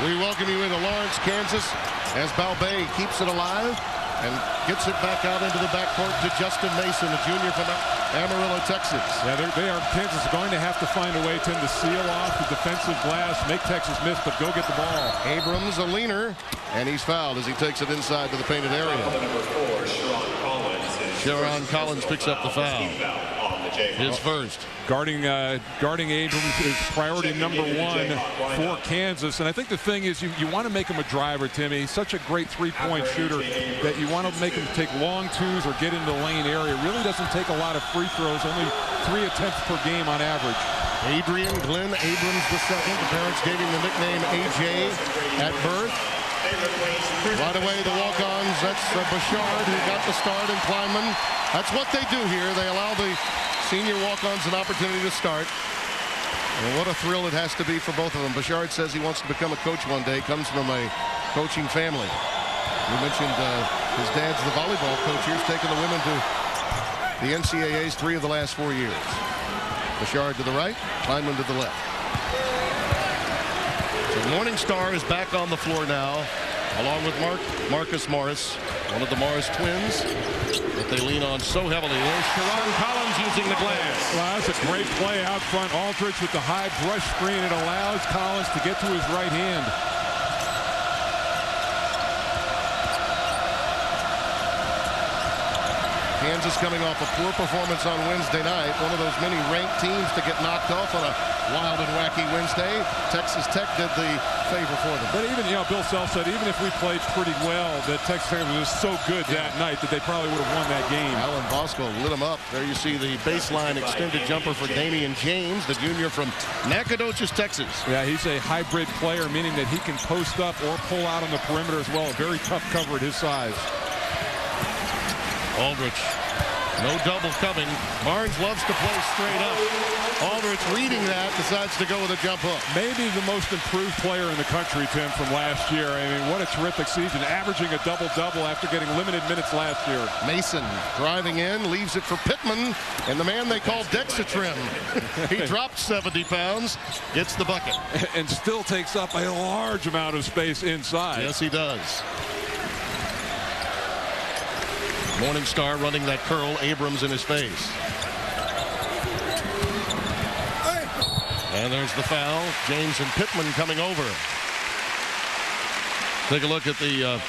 We welcome you into Lawrence, Kansas, as Balbay keeps it alive and gets it back out into the backcourt to Justin Mason, a junior from Amarillo, Texas. Yeah, Kansas is going to have to find a way, Tim, to seal off the defensive glass, make Texas miss, but go get the ball. Abrams, a leaner, and he's fouled as he takes it inside to the painted area. Sharon Collins picks up the foul. His first. Guarding Abrams is priority number one for Kansas. And I think the thing is you want to make him a driver, Timmy. He's such a great three-point shooter that you want to make him take long twos or get into the lane area. Really doesn't take a lot of free throws, only 3 attempts per game on average. Adrian Glenn Abrams II. The parents gave him the nickname AJ at birth. Right away, the walk-ons. That's Bouchard who got the start, and Kleinman. That's what they do here. They allow the senior walk-ons an opportunity to start. And what a thrill it has to be for both of them. Bouchard says he wants to become a coach one day. Comes from a coaching family. You mentioned his dad's the volleyball coach. Here's taking the women to the NCAA's 3 of the last 4 years. Bouchard to the right, Kleinman to the left. So Morningstar is back on the floor now, along with Marcus Morris, one of the Morris twins that they lean on so heavily. There's Sharon Collins using the glass. Well, that's a great play out front. Aldridge with the high brush screen. It allows Collins to get to his right hand. Kansas coming off a poor performance on Wednesday night. One of those many ranked teams to get knocked off on a wild and wacky Wednesday. Texas Tech did the favor for them. But even, Bill Self said, even if we played pretty well, that Texas Tech was so good that night that they probably would have won that game. Alan Bosco lit them up. There you see the baseline extended jumper for Damian James, the junior from Nacogdoches, Texas. Yeah, he's a hybrid player, meaning that he can post up or pull out on the perimeter as well. A very tough cover at his size. Aldridge, no double coming. Barnes loves to play straight up. Aldridge reading that, decides to go with a jump hook. Maybe the most improved player in the country, Tim, from last year. I mean, what a terrific season, averaging a double-double after getting limited minutes last year. Mason driving in, leaves it for Pittman, and the man they call Dexatrim. He dropped 70 pounds, gets the bucket. And still takes up a large amount of space inside. Yes, he does. Morningstar running that curl, Abrams in his face. And there's the foul. James and Pittman coming over. Take a look at the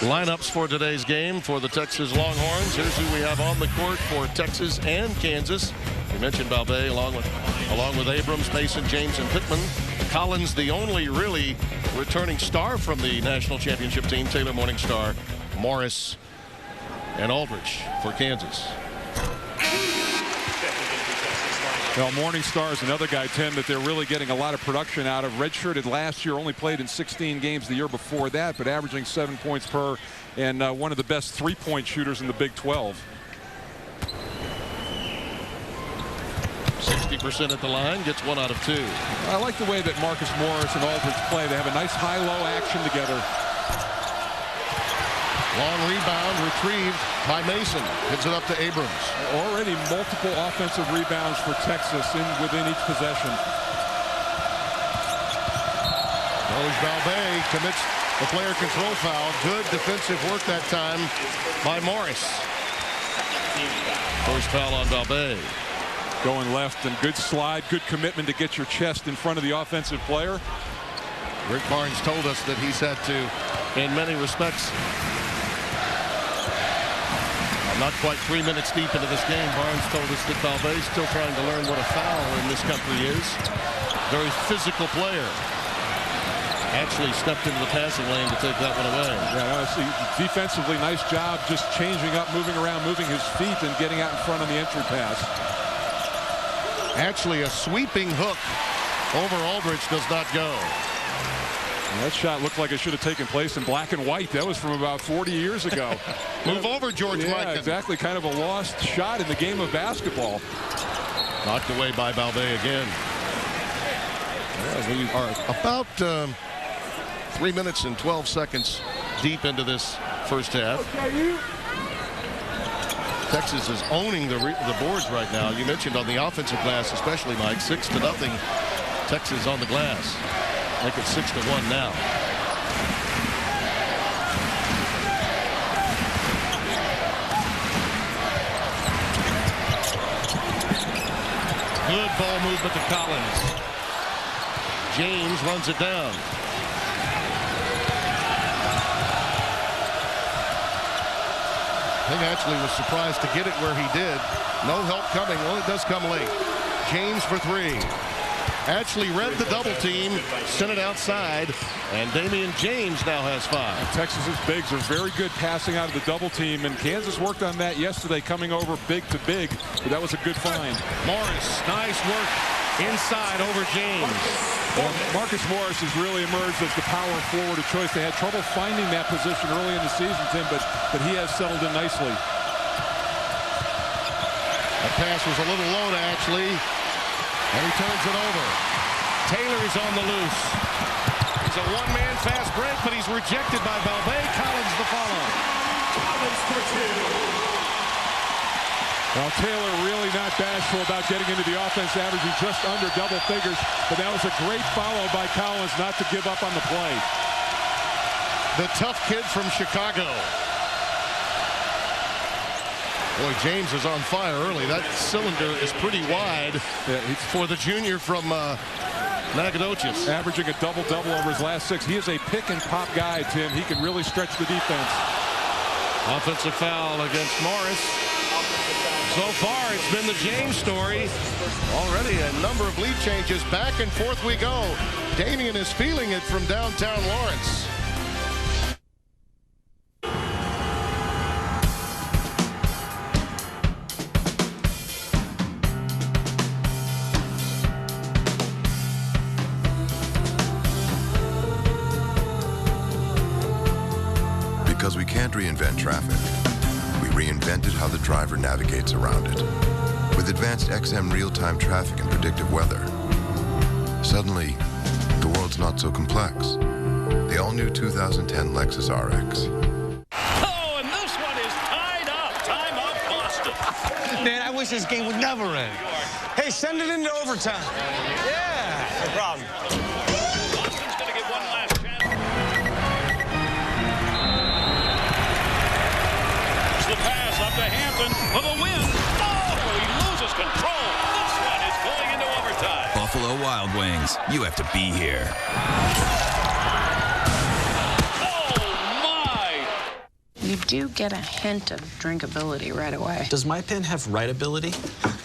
lineups for today's game for the Texas Longhorns. Here's who we have on the court for Texas and Kansas. We mentioned Balbay along with Abrams, Mason, James, and Pittman. Collins, the only really returning star from the national championship team. Taylor, Morningstar, Morris, and Aldridge for Kansas. Well, Morningstar is another guy, Tim, that they're really getting a lot of production out of. Redshirted last year, only played in 16 games the year before that, but averaging 7 points per, and one of the best three-point shooters in the Big 12. 60% at the line, gets 1 out of 2. I like the way that Marcus Morris and Aldridge play. They have a nice high-low action together. Long rebound retrieved by Mason. Gives it up to Abrams. Already multiple offensive rebounds for Texas within each possession. Balbay commits the player control foul. Good defensive work that time by Morris. First foul on Balbay. Going left, and good slide, good commitment to get your chest in front of the offensive player. Rick Barnes told us that he's had to, in many respects, not quite 3 minutes deep into this game, Barnes told us that Balbay's still trying to learn what a foul in this country is. Very physical player. Actually stepped into the passing lane to take that one away. Yeah, defensively, nice job just changing up, moving around, moving his feet, and getting out in front on the entry pass. Actually, a sweeping hook over Aldridge does not go. And that shot looked like it should have taken place in black and white. That was from about 40 years ago. Move over, George Mikan. Yeah, exactly. Kind of a lost shot in the game of basketball. Knocked away by Balbay again. Yeah, we are about 3 minutes and 12 seconds deep into this first half. Texas is owning the boards right now. You mentioned on the offensive glass, especially, Mike, 6-0 Texas on the glass. Make it 6-1 now. Good ball movement to Collins. James runs it down. I think actually was surprised to get it where he did. No help coming. Well, it does come late. James for three. Actually read the double team, sent it outside, and Damian James now has five. Texas's bigs are very good passing out of the double team, and Kansas worked on that yesterday, coming over big to big, but that was a good find. Morris, nice work inside over James. Well, Marcus Morris has really emerged as the power forward of choice. They had trouble finding that position early in the season, Tim, but he has settled in nicely. That pass was a little low to Ashley, and he turns it over. Taylor's on the loose. It's a one-man fast break, but he's rejected by Balbay. Collins the follow. Collins for two. Well, Taylor really not bashful about getting into the offense, averaging just under double figures, but that was a great follow by Collins not to give up on the play. The tough kid from Chicago. Boy, James is on fire early. That cylinder is pretty wide for the junior from Nacogdoches. Averaging a double-double over his last six. He is a pick-and-pop guy, Tim. He can really stretch the defense. Offensive foul against Morris. So far, it's been the James story. Already a number of lead changes. Back and forth we go. Damian is feeling it from downtown Lawrence. Because we can't reinvent traffic, we reinvented how the driver navigates around it. With advanced XM real-time traffic and predictive weather, suddenly, the world's not so complex. The all-new 2010 Lexus RX. Oh, and this one is tied up. Time out, Boston. Man, I wish this game would never end. Hey, send it into overtime. Yeah, no problem. Boston's going to get one last chance. The pass up to Hampton for the win. Oh, he loses control. This one is going into overtime. Buffalo Wild Wings. You have to be here. Oh, my. You do get a hint of drinkability right away. Does my pen have writability?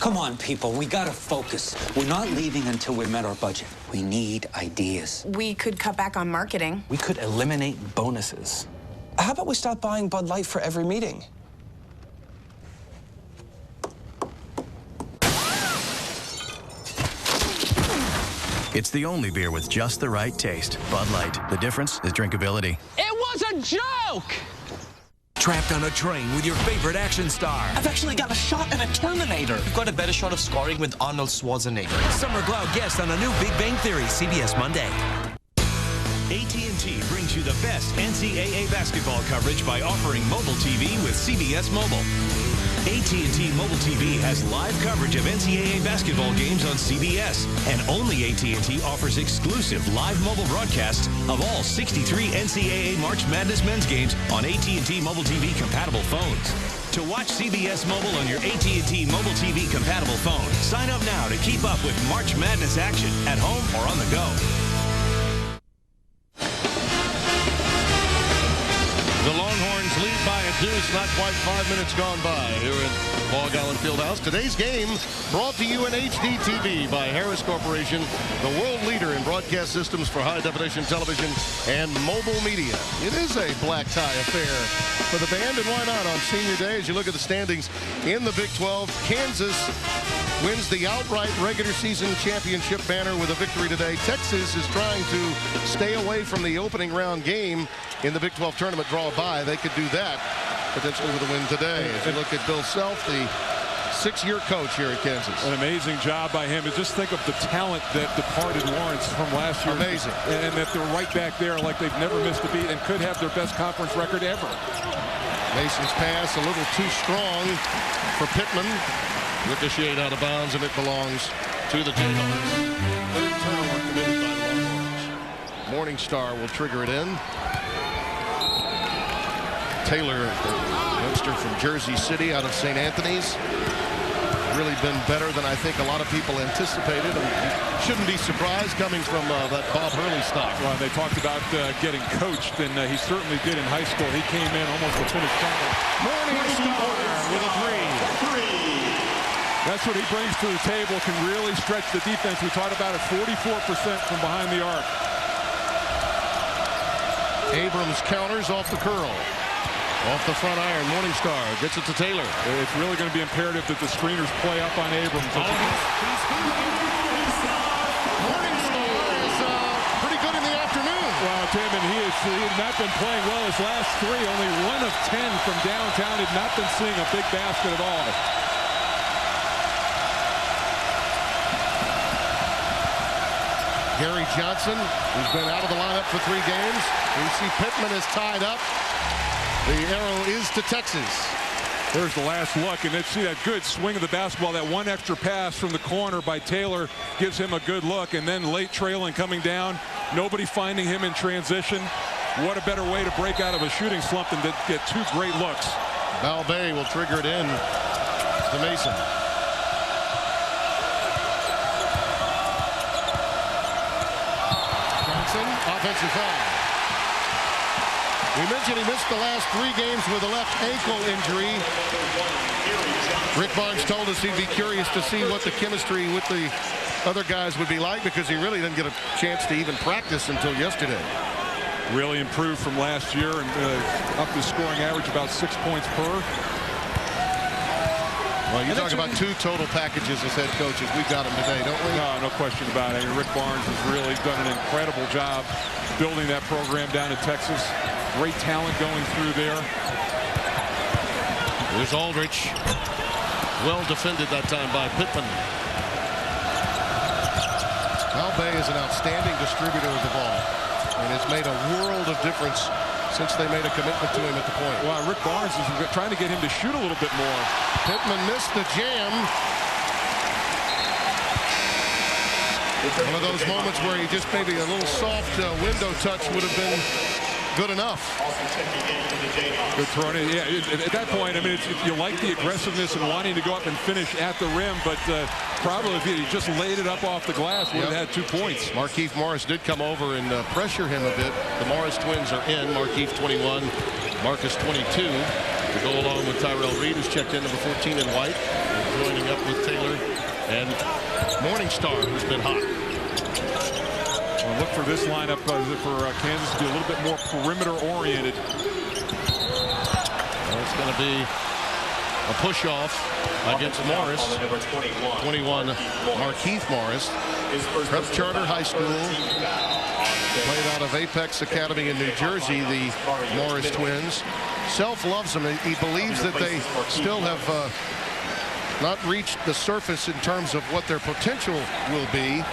Come on, people. We gotta focus. We're not leaving until we've met our budget. We need ideas. We could cut back on marketing. We could eliminate bonuses. How about we stop buying Bud Light for every meeting? It's the only beer with just the right taste. Bud Light. The difference is drinkability. It was a joke! Trapped on a train with your favorite action star. I've actually got a shot at a Terminator. You've got a better shot of scoring with Arnold Schwarzenegger. Summer Glau guest on a new Big Bang Theory, CBS Monday. AT&T brings you the best NCAA basketball coverage by offering mobile TV with CBS Mobile. AT&T Mobile TV has live coverage of NCAA basketball games on CBS, and only AT&T offers exclusive live mobile broadcasts of all 63 NCAA March Madness men's games on AT&T Mobile TV compatible phones. To watch CBS Mobile on your AT&T Mobile TV compatible phone, sign up now to keep up with March Madness action at home or on the go. The Longhorns lead by a deuce, not quite 5 minutes gone by here at Paul Gallen Fieldhouse. Today's game brought to you in HD TV by Harris Corporation, the world leader in broadcast systems for high-definition television and mobile media. It is a black tie affair for the band, and why not on senior day? As you look at the standings in the Big 12, Kansas wins the outright regular season championship banner with a victory today. Texas is trying to stay away from the opening round game in the Big 12 tournament, draw a bye. They could do that potentially with a win today. As you look at Bill Self, the 6-year coach here at Kansas. An amazing job by him. And just think of the talent that departed Lawrence from last year. Amazing. And that they're right back there like they've never missed a beat and could have their best conference record ever. Mason's pass a little too strong for Pittman. Ricocheted out of bounds, and it belongs to the Jayhawks. Third turnover committed by the Longhorns. Morningstar will trigger it in. Taylor, the youngster from Jersey City out of St. Anthony's. Really been better than I think a lot of people anticipated. And shouldn't be surprised coming from that Bob Hurley stock. Well, they talked about getting coached, and he certainly did in high school. He came in almost to finish final. Morningstar with a three. That's what he brings to the table, can really stretch the defense. We talked about it, 44% from behind the arc. Abrams counters off the curl. Off the front iron, Morningstar gets it to Taylor. It's really going to be imperative that the screeners play up on Abrams. Morningstar is pretty good in the afternoon. Well, Tim, and he has not been playing well his last three. Only 1 of 10 from downtown. Had not been seeing a big basket at all. Gary Johnson, who's been out of the lineup for 3 games. You see Pittman is tied up. The arrow is to Texas. There's the last look, and let's see that good swing of the basketball. That one extra pass from the corner by Taylor gives him a good look, and then late trailing coming down. Nobody finding him in transition. What a better way to break out of a shooting slump than to get 2 great looks. Balbay will trigger it in to Mason. Johnson, offensive foul. We mentioned he missed the last 3 games with a left ankle injury. Rick Barnes told us he'd be curious to see what the chemistry with the other guys would be like, because he really didn't get a chance to even practice until yesterday. Really improved from last year and up his scoring average about 6 points per. Well, you talk about 2 total packages as head coaches. We've got them today, don't we? No question about it. I mean, Rick Barnes has really done an incredible job building that program down in Texas. Great talent going through there. Here's Aldrich. Well defended that time by Pittman. Balbay is an outstanding distributor of the ball, and it's made a world of difference since they made a commitment to him at the point. Well, Rick Barnes is trying to get him to shoot a little bit more. Pittman missed the jam. One of those moments where he just maybe a little soft window touch would have been good enough. Good throwing in. Yeah, at that point, I mean, you like the aggressiveness and wanting to go up and finish at the rim, but probably if he just laid it up off the glass, would have had 2 points. Markieff Morris did come over and pressure him a bit. The Morris twins are in. Markieff 21, Marcus 22. To go along with Tyrell Reed, who's checked in number 14 in white, joining up with Taylor and Morningstar, who's been hot. Well, look for this lineup for Kansas to be a little bit more perimeter oriented. Well, it's going to be a push off against Morris. 21, Markieff Morris. Prep Charter High School. Played out of Apex Academy in New Jersey, the Morris twins. Self loves them. He believes that they still have not reached the surface in terms of what their potential will be.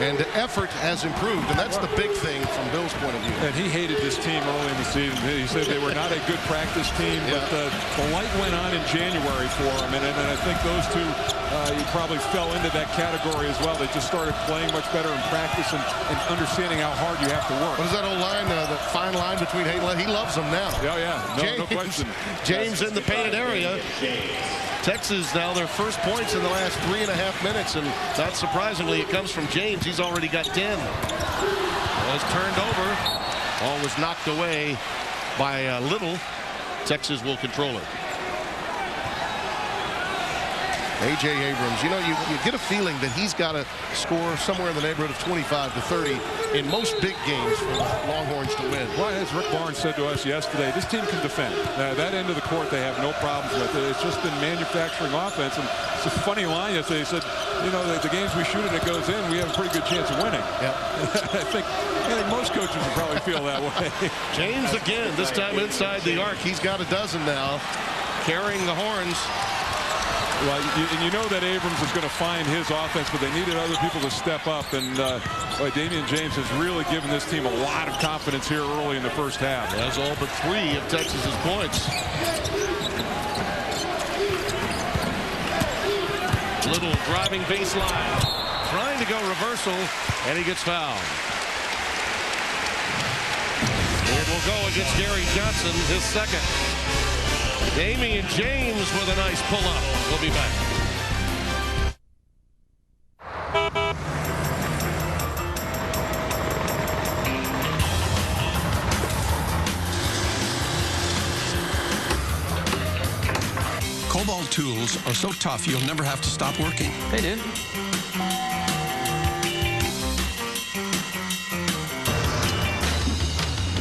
And the effort has improved, and that's the big thing from Bill's point of view. And he hated this team early in the season. He said they were not a good practice team, but the light went on in January for him, and I think those 2 he probably fell into that category as well. They just started playing much better in practice and understanding how hard you have to work. What is that old line, the fine line between Hayden? He loves them now. Oh, yeah. No question. James in the painted area. Texas now their first points in the last 3.5 minutes, and not surprisingly, it comes from James. He's already got 10. Was turned over. Ball was knocked away by Little. Texas will control it. A.J. Abrams, you know, you get a feeling that he's got to score somewhere in the neighborhood of 25 to 30 in most big games for the Longhorns to win. Well, as Rick Barnes said to us yesterday, this team can defend. That end of the court they have no problems with. It's just been manufacturing offense. And it's a funny line yesterday. He said, you know, the games we shoot and it goes in, we have a pretty good chance of winning. Yeah. I think most coaches would probably feel that way. James again, this time inside the arc. He's got a dozen now, carrying the horns. Well, you know that Abrams is going to find his offense, but they needed other people to step up. And Damian James has really given this team a lot of confidence here early in the first half. That's all but 3 of Texas's points. Little driving baseline. Trying to go reversal, and he gets fouled. It will go against Gary Johnson, his second. Damian James with a nice pull-up. We'll be back. Cobalt tools are so tough you'll never have to stop working. They do.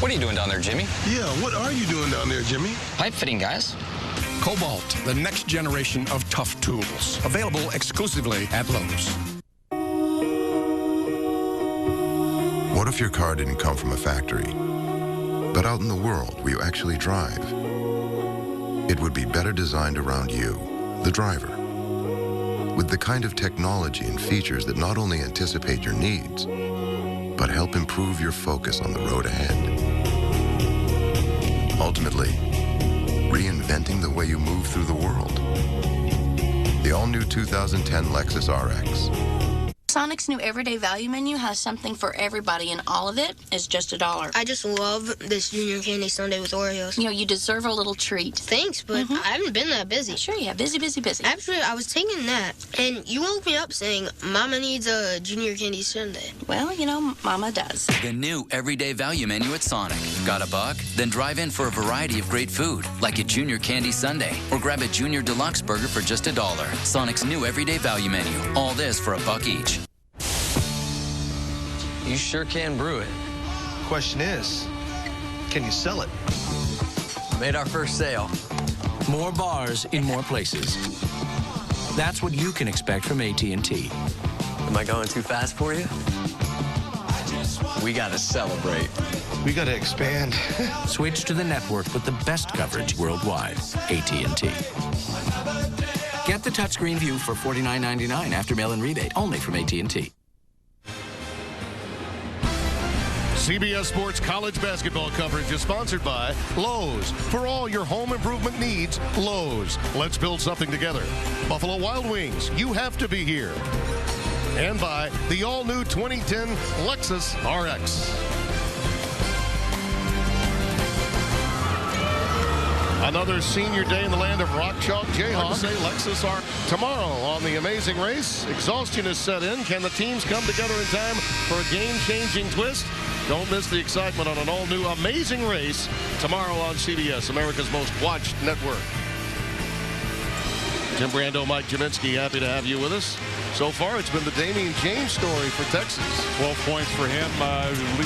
What are you doing down there, Jimmy? Yeah, what are you doing down there, Jimmy? Pipe fitting, guys. Cobalt, the next generation of tough tools. Available exclusively at Lowe's. What if your car didn't come from a factory, but out in the world where you actually drive? It would be better designed around you, the driver, with the kind of technology and features that not only anticipate your needs, but help improve your focus on the road ahead. Ultimately, reinventing the way you move through the world. The all-new 2010 Lexus RX. Sonic's new everyday value menu has something for everybody, and all of it is just $1. I just love this junior candy sundae with Oreos. You know, you deserve a little treat. Thanks, but I haven't been that busy. Sure, yeah, busy. Actually, I was taking a nap, and you woke me up saying, Mama needs a junior candy sundae. Well, you know, Mama does. The new everyday value menu at Sonic. Got a buck? Then drive in for a variety of great food, like a junior candy sundae, or grab a junior deluxe burger for just $1. Sonic's new everyday value menu. All this for $1 each. You sure can brew it. Question is, can you sell it? Made our first sale. More bars in more places. That's what you can expect from AT&T. Am I going too fast for you? We gotta celebrate. We gotta expand. Switch to the network with the best coverage worldwide. AT&T. Get the touchscreen view for $49.99 after mail-in rebate, only from AT&T. CBS Sports college basketball coverage is sponsored by Lowe's. For all your home improvement needs, Lowe's. Let's build something together. Buffalo Wild Wings, you have to be here. And by the all-new 2010 Lexus RX. Another senior day in the land of rock chalk Jayhawks. Say Lexus are tomorrow on the Amazing Race. Exhaustion is set in. Can the teams come together in time for a game-changing twist? Don't miss the excitement on an all-new Amazing Race tomorrow on CBS, America's most watched network. Tim Brando, Mike Jaminski, happy to have you with us. So far, it's been the Damian James story for Texas. 12 points for him,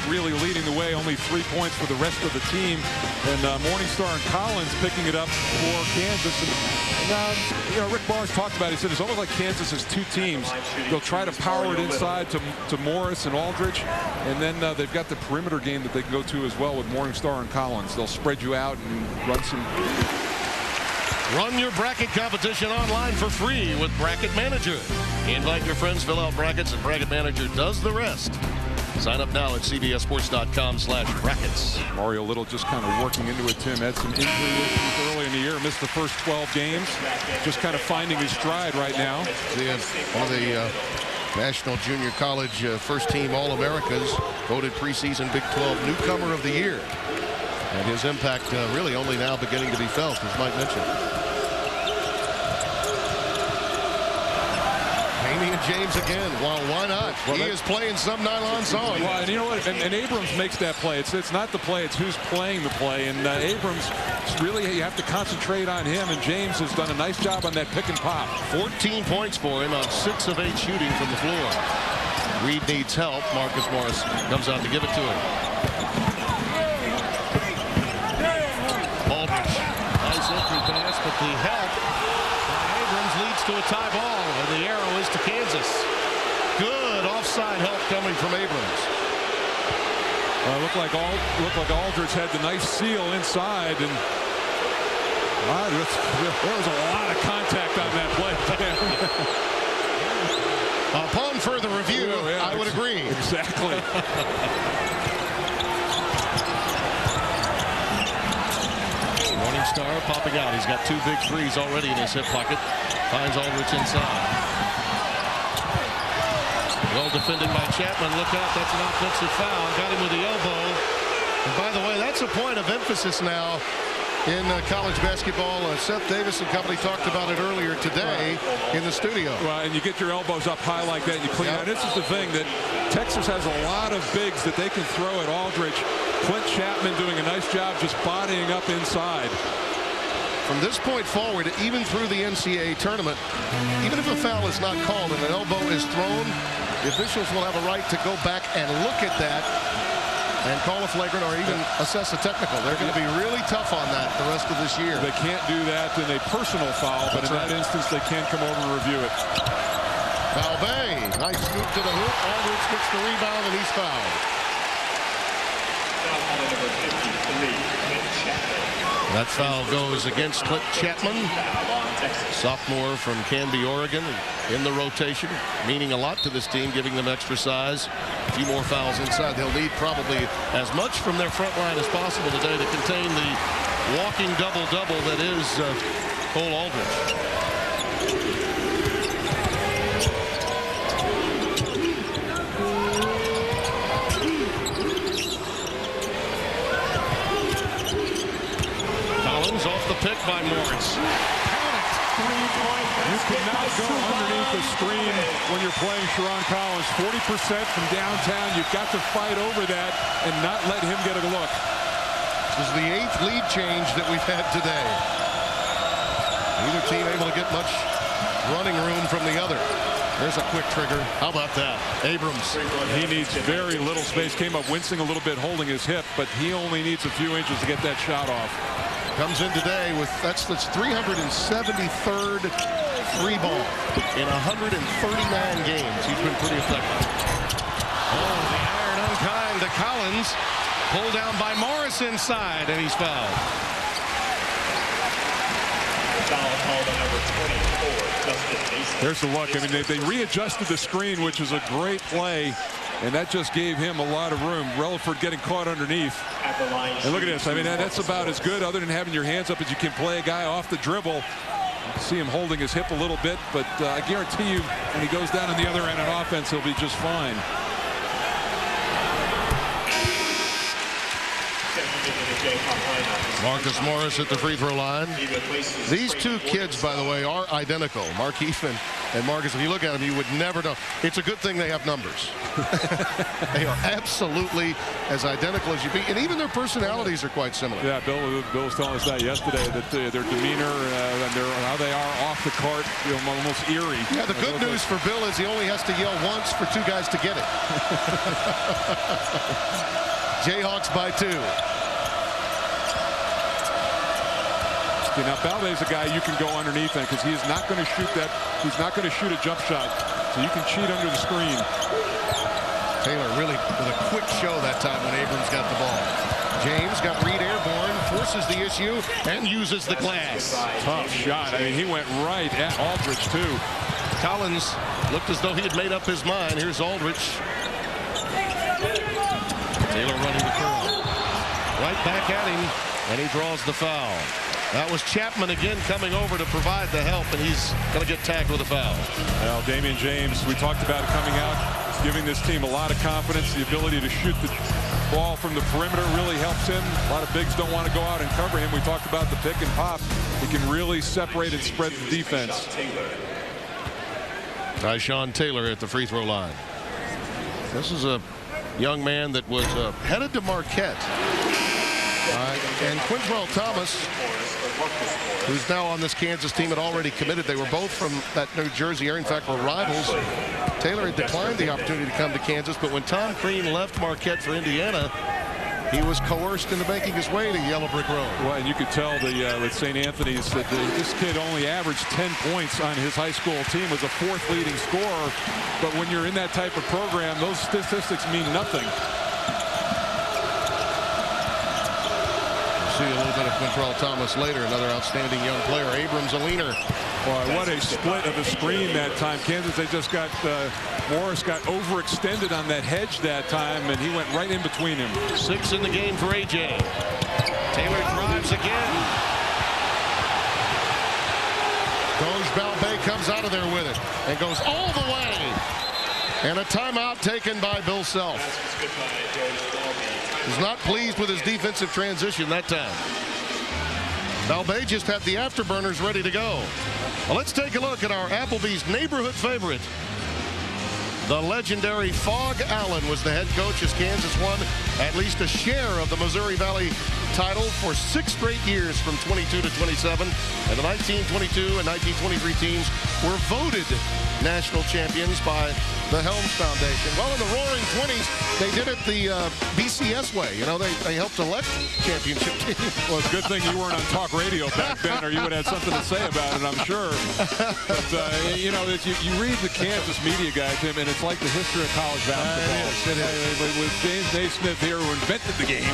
really leading the way. Only 3 points for the rest of the team. And Morningstar and Collins picking it up for Kansas. And you know, Rick Barnes talked about it. He said it's almost like Kansas has two teams. They'll try to power it inside to Morris and Aldridge. And then they've got the perimeter game that they can go to as well with Morningstar and Collins. They'll spread you out and run some... Run your bracket competition online for free with Bracket Manager. Invite your friends, fill out brackets, and Bracket Manager does the rest. Sign up now at cbssports.com/brackets. Mario Little just kind of working into it, Tim. Had some injury issues early in the year. Missed the first 12 games. Just kind of finding his stride right now. One of the National Junior College first-team All-Americas, voted preseason Big 12 Newcomer of the Year. And his impact really only now beginning to be felt, as Mike mentioned. Damian James again. Well, why not? Well, he is playing some nylon song. Well, and you know what? And Abrams makes that play. It's not the play. It's who's playing the play. And Abrams, really, you have to concentrate on him. And James has done a nice job on that pick and pop. 14 points for him on 6 of 8 shooting from the floor. Reed needs help. Marcus Morris comes out to give it to him. Aldridge. Nice entry pass, but the help. Abrams leads to a tie ball, and the arrow is to Kansas. Good offside help coming from Abrams. Looked like Aldridge had the nice seal inside, and there was a lot of contact on that play. Upon further review, I would agree. Exactly. Morningstar popping out. He's got 2 big threes already in his hip pocket. Finds Aldridge inside. Well defended by Chapman. Look out, that's an offensive foul. Got him with the elbow. And by the way, that's a point of emphasis now in college basketball. Seth Davis and company talked about it earlier today in the studio. Well, and you get your elbows up high like that and you clean out. This is the thing that Texas has a lot of bigs that they can throw at Aldridge. Clint Chapman doing a nice job just bodying up inside. From this point forward, even through the NCAA tournament, even if a foul is not called and an elbow is thrown, the officials will have a right to go back and look at that and call a flagrant or even assess a technical. They're going to be really tough on that the rest of this year. They can't do that in a personal foul, but in that instance, they can come over and review it. Balbay, nice scoop to the hoop. Aldridge gets the rebound, and he's fouled. That foul goes against Clint Chapman, sophomore from Canby, Oregon, in the rotation, meaning a lot to this team, giving them extra size. A few more fouls inside. They'll need probably as much from their front line as possible today to contain the walking double-double that is Cole Aldridge. Off the pick by Morris. You cannot go underneath the screen when you're playing Sharon Collins. 40% from downtown. You've got to fight over that and not let him get a look. This is the 8th lead change that we've had today. Neither team able to get much running room from the other. There's a quick trigger. How about that? Abrams. He needs very little space. Came up wincing a little bit, holding his hip, but he only needs a few inches to get that shot off. Comes in today with that's 373rd free ball in 139 games. He's been pretty effective. Oh, the iron unkind to Collins. Pulled down by Morris inside, and he's fouled. There's the look. I mean, they readjusted the screen, which is a great play. And that just gave him a lot of room. Relaford getting caught underneath. And look at this. I mean, that's about as good, other than having your hands up, as you can play a guy off the dribble. You can see him holding his hip a little bit, but I guarantee you when he goes down on the other end on offense, he'll be just fine. Marcus Morris at the free throw line. These two kids, by the way, are identical. Markieff and Marcus. If you look at them, you would never know. It's a good thing they have numbers. They are absolutely as identical as you be, and even their personalities are quite similar. Yeah, Bill was telling us that yesterday, that their demeanor and how they are off the court, almost eerie. Yeah, the good news for Bill is he only has to yell once for two guys to get it. Jayhawks by 2. Now, Balde's a guy you can go underneath him because he is not going to shoot that. He's not going to shoot a jump shot, so you can cheat under the screen. Taylor really with a quick show that time when Abrams got the ball. James got Reed airborne, forces the issue, and uses the glass. Tough shot. I mean, he went right at Aldridge, too. Collins looked as though he had made up his mind. Here's Aldridge. Taylor running the curl. Right back at him, and he draws the foul. That was Chapman again coming over to provide the help, and he's going to get tagged with a foul. Well, Damian James, we talked about it coming out, giving this team a lot of confidence. The ability to shoot the ball from the perimeter really helps him. A lot of bigs don't want to go out and cover him. We talked about the pick and pop. He can really separate and spread the defense. Tyshawn Taylor at the free throw line. This is a young man that was headed to Marquette. And Quintrell Thomas, who's now on this Kansas team, had already committed. They were both from that New Jersey area. In fact, were rivals. Taylor had declined the opportunity to come to Kansas, but when Tom Crean left Marquette for Indiana, he was coerced into making his way to Yellow Brick Road. Well, and you could tell with St. Anthony's that this kid only averaged 10 points on his high school team, was a 4th leading scorer. But when you're in that type of program, those statistics mean nothing. See a little bit of Quintrell Thomas later, another outstanding young player. Abrams, a leaner. Boy, what a split of the screen that time. Kansas, they just got, Morris got overextended on that hedge that time, and he went right in between him. 6 in the game for A.J. Taylor drives again. Balbay comes out of there with it and goes all the way. And a timeout taken by Bill Self. He's not pleased with his defensive transition that time. Balbay just had the afterburners ready to go. Well, let's take a look at our Applebee's neighborhood favorite. The legendary Fog Allen was the head coach as Kansas won at least a share of the Missouri Valley title for 6 straight years from 22 to 27. And the 1922 and 1923 teams were voted national champions by the Helms Foundation. Well, in the Roaring 20s, they did it the BCS way. You know, they helped elect championship teams. Well, it's a good thing you weren't on talk radio back then, or you would have something to say about it, I'm sure. But, you know, you read the Kansas media guide, Tim, and it's like the history of college basketball. It is. With James Naismith here, who invented the game,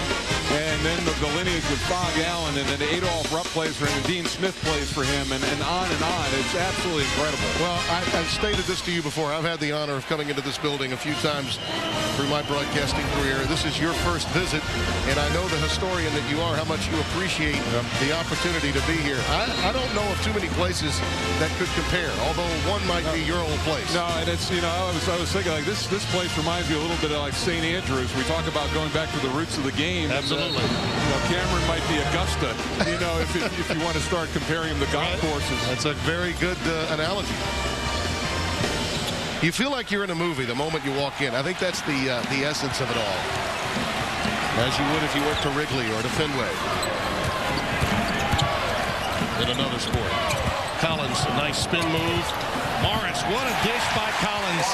and then the lineage with Fog Allen, and then Adolph Rupp plays for him, and Dean Smith plays for him, and on and on. It's absolutely incredible. Well, I've stated this to you before. I've had the honor of coming into this building a few times through my broadcasting career. This is your first visit, and I know the historian that you are, how much you appreciate the opportunity to be here. I don't know of too many places that could compare, although one might be your old place. No, and it's, you know, I was thinking, like, this place reminds me a little bit of like St. Andrews. We talk about going back to the roots of the game. Absolutely. You know, Cameron might be Augusta, you know, if you want to start comparing them to golf courses. That's a very good analogy. You feel like you're in a movie the moment you walk in. I think that's the essence of it all. As you would if you went to Wrigley or to Fenway. In another sport. Collins, a nice spin move. Morris, what a dish by Collins.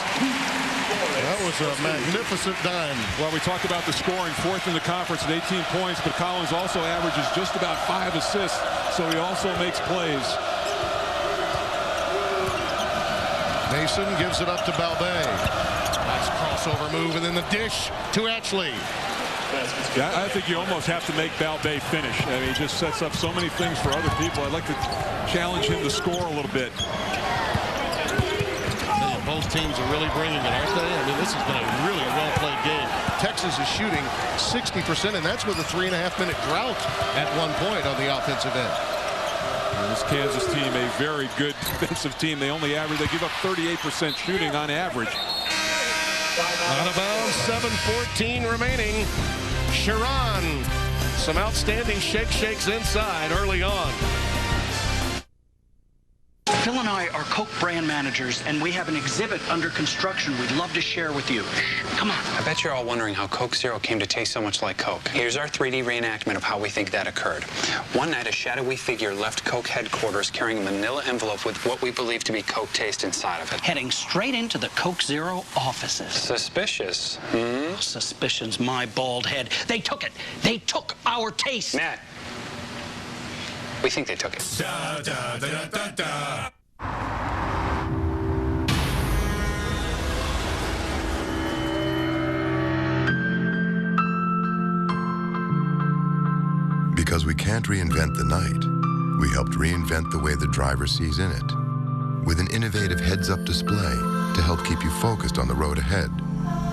That was a magnificent dime. Well, we talked about the scoring, 4th in the conference at 18 points, but Collins also averages just about 5 assists, so he also makes plays. Mason gives it up to Balbay. Nice crossover move, and then the dish to Ashley. Yeah, I think you almost have to make Balbay finish. I mean, he just sets up so many things for other people. I'd like to challenge him to score a little bit. Both teams are really bringing it, aren't they? I mean, this has been a really well-played game. Texas is shooting 60%, and that's with a 3.5-minute drought at one point on the offensive end. And this Kansas team, a very good defensive team. They give up 38% shooting on average. Out of bounds, 7:14 remaining. Sharon, some outstanding shakes inside early on. Phil and I are Coke brand managers, and we have an exhibit under construction we'd love to share with you. Come on. I bet you're all wondering how Coke Zero came to taste so much like Coke. Here's our 3D reenactment of how we think that occurred. One night, a shadowy figure left Coke headquarters carrying a manila envelope with what we believe to be Coke taste inside of it. Heading straight into the Coke Zero offices. Suspicious. Suspicion's my bald head. They took it. They took our taste. Matt, we think they took it. Da, da, da, da, da. Because we can't reinvent the night, we helped reinvent the way the driver sees in it. With an innovative heads-up display to help keep you focused on the road ahead,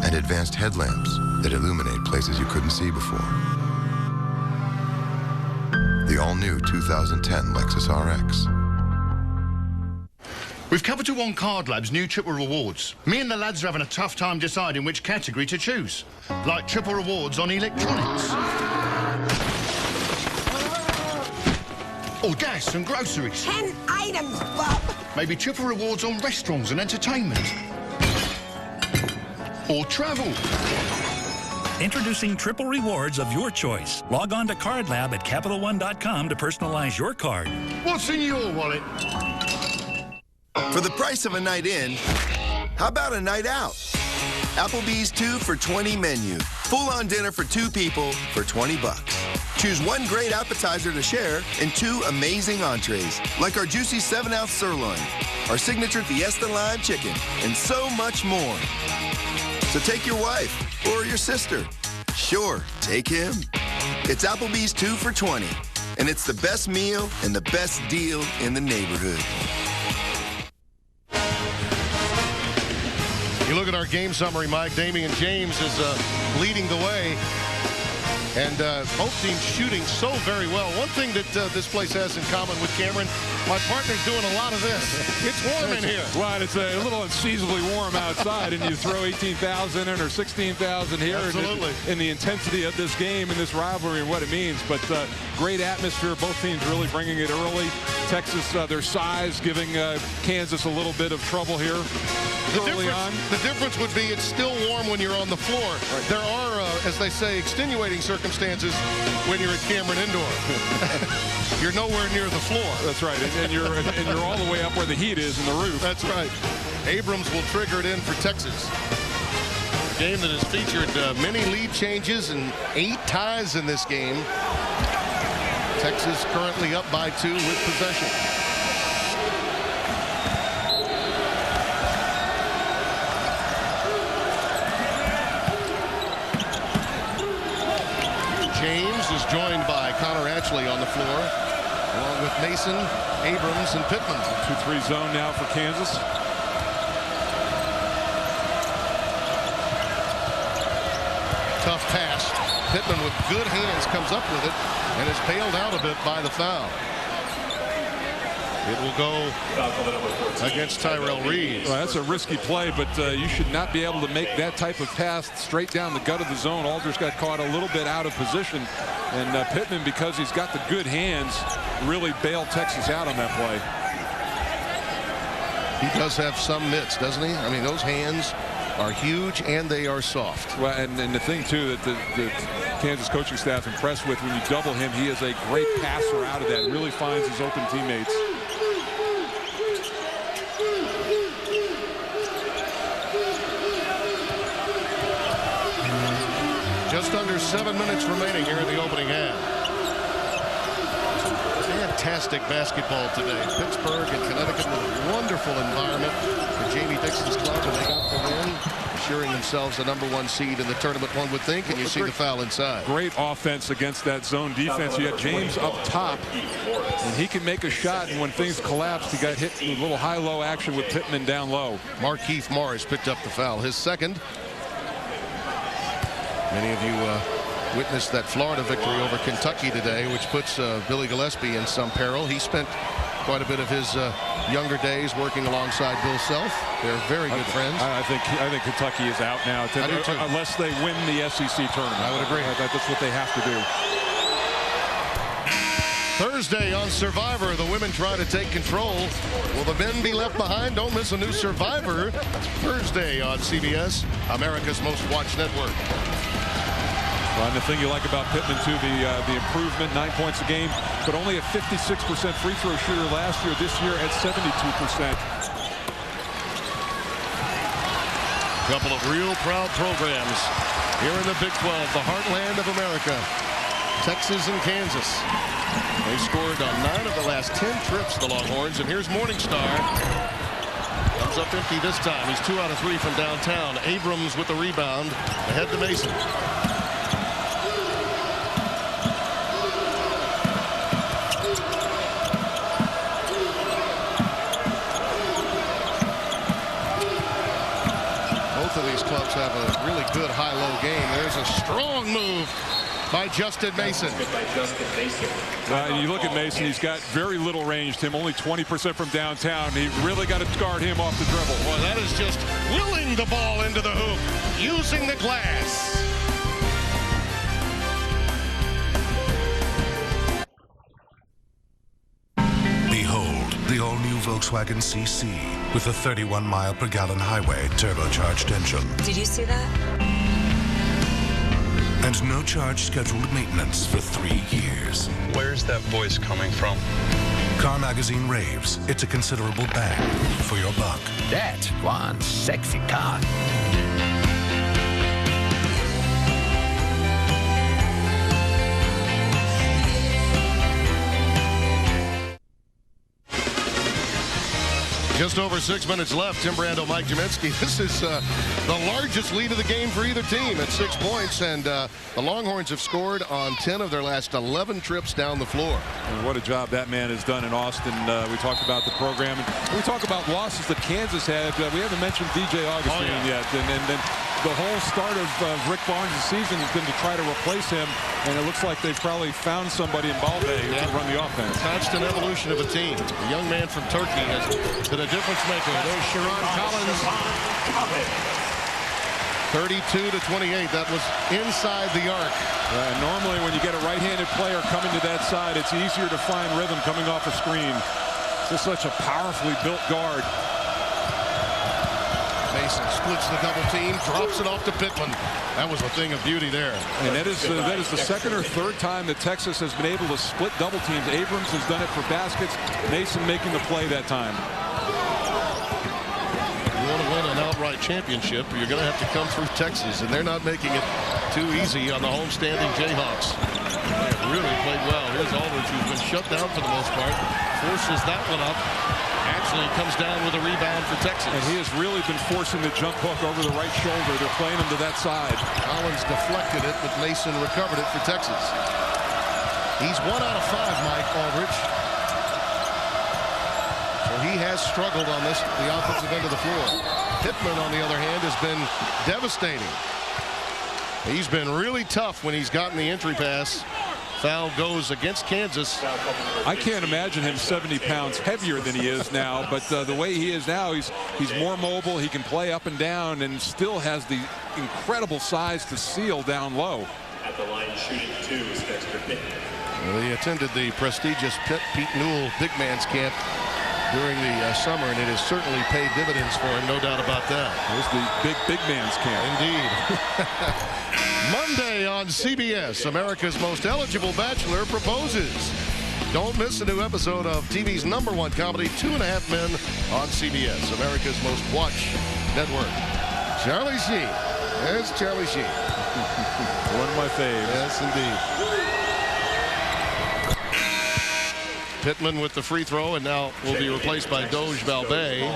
and advanced headlamps that illuminate places you couldn't see before. The all-new 2010 Lexus RX. We've Capital One Card Lab's new Triple Rewards. Me and the lads are having a tough time deciding which category to choose. Like Triple Rewards on electronics. Or gas and groceries. 10 items, Bob. Maybe Triple Rewards on restaurants and entertainment. Or travel. Introducing Triple Rewards of your choice. Log on to Card Lab at CapitalOne.com to personalize your card. What's in your wallet? For the price of a night in, how about a night out? Applebee's 2 for $20 menu. Full-on dinner for 2 people for $20. Choose 1 great appetizer to share and 2 amazing entrees, like our juicy 7-ounce sirloin, our signature Fiesta Lime Chicken, and so much more. So take your wife or your sister. Sure, take him. It's Applebee's 2 for $20, and it's the best meal and the best deal in the neighborhood. You look at our game summary, Mike. Damian James is leading the way. And both teams shooting so very well. One thing that this place has in common with Cameron, my partner's doing a lot of this. It's warm in here. Well, it's a little unseasonably warm outside, and you throw 18,000 in or 16,000 here. Absolutely. And the intensity of this game and this rivalry and what it means. But great atmosphere. Both teams really bringing it early. Texas, their size, giving Kansas a little bit of trouble here early on. The difference would be it's still warm when you're on the floor. Right. There are, as they say, extenuating circumstances when you're at Cameron Indoor. You're nowhere near the floor. That's right, and you're all the way up where the heat is in the roof. That's right. Abrams will trigger it in for Texas. A game that has featured many lead changes and 8 ties in this game. Texas currently up by 2 with possession. James is joined by Connor Atchley on the floor, along with Mason, Abrams, and Pittman. 2-3 zone now for Kansas. Tough pass. Pittman with good hands comes up with it and is bailed out a bit by the foul. It will go against Tyrell Reed. Well, that's a risky play, but you should not be able to make that type of pass straight down the gut of the zone. Alders got caught a little bit out of position, and Pittman, because he's got the good hands, really bailed Texas out on that play. He does have some mitts, doesn't he? I mean, those hands are huge and they are soft. Well, and the thing too that the Kansas coaching staff impressed with, when you double him, he is a great passer out of that. Really finds his open teammates. Just under 7 minutes remaining here in the opening half. Fantastic basketball today. Pittsburgh and Connecticut with a wonderful environment for Jamie Dixon's club, and they got the win, assuring themselves the #1 seed in the tournament, one would think, and you see the foul inside. Great offense against that zone defense. You had James up top, and he can make a shot, and when things collapsed, he got hit with a little high-low action with Pittman down low. Markeith Morris picked up the foul, his second. Many of you witnessed that Florida victory over Kentucky today, which puts Billy Gillespie in some peril. He spent quite a bit of his younger days working alongside Bill Self. They're very good friends. I think Kentucky is out now, I do too. Unless they win the SEC tournament. I would agree. That's what they have to do. Thursday on Survivor, the women try to take control. Will the men be left behind? Don't miss a new Survivor Thursday on CBS, America's most watched network. Well, and the thing you like about Pittman, too, the improvement, 9 points a game, but only a 56% free throw shooter last year. This year at 72%. Couple of real proud programs here in the Big 12, the heartland of America. Texas and Kansas. They scored on 9 of the last 10 trips, the Longhorns, and here's Morningstar. Comes up empty this time. He's 2 out of 3 from downtown. Abrams with the rebound. Ahead to Mason. Both of these clubs have a really good high-low game. There's a strong move by Justin Mason. You look at Mason, he's got very little range, Tim, only 20% from downtown. He really got to guard him off the dribble. Well, that is just willing the ball into the hoop, using the glass. Behold, the all-new Volkswagen CC with a 31-mile-per-gallon highway turbocharged engine. Did you see that? And no charge scheduled maintenance for 3 years. Where's that voice coming from? Car Magazine raves it's a considerable bang for your buck. That's one sexy car. Just over 6 minutes left. Tim Brando, Mike Jaminski. This is the largest lead of the game for either team at 6 points, and the Longhorns have scored on 10 of their last 11 trips down the floor. And what a job that man has done in Austin. We talked about the program, and we talk about losses that Kansas had. We haven't mentioned DJ Augustine yet, and the whole start of Rick Barnes' season has been to try to replace him, and it looks like they've probably found somebody in Balde who can run the offense. Constant evolution of a team. The young man from Turkey has been a difference maker. There's Sharon Collins. 32-28. That was inside the arc. Normally when you get a right-handed player coming to that side, it's easier to find rhythm coming off a screen. Just such a powerfully built guard. Mason splits the double team, drops it off to Pittman. That was a thing of beauty there. And that is the second or third time that Texas has been able to split double teams. Abrams has done it for baskets. Mason making the play that time. You want to win an outright championship, you're going to have to come through Texas, and they're not making it too easy on the homestanding Jayhawks. They have really played well. Here's Aldridge, who's been shut down for the most part, forces that one up. Actually comes down with a rebound for Texas. And he has really been forcing the jump hook over the right shoulder. They're playing him to that side. Collins deflected it, but Mason recovered it for Texas. He's 1 out of 5, Mike Aldridge. So he has struggled on the offensive end of the floor. Pittman, on the other hand, has been devastating. He's been really tough when he's gotten the entry pass. Foul goes against Kansas. I can't imagine him 70 pounds heavier than he is now, but the way he is now, he's more mobile. He can play up and down and still has the incredible size to seal down low. At the line shooting 2 is Dexter Pittman. Well, he attended the prestigious Pete Newell Big Man's Camp during the summer, and it has certainly paid dividends for him, no doubt about that. There's the big man's camp. Indeed. Monday on CBS, America's Most Eligible Bachelor proposes. Don't miss a new episode of TV's #1 comedy, 2.5 Men, on CBS, America's Most Watched network. Charlie Sheen. There's Charlie Sheen. One of my faves. Yes, indeed. Pittman with the free throw, and now will be replaced by Doge Balbe.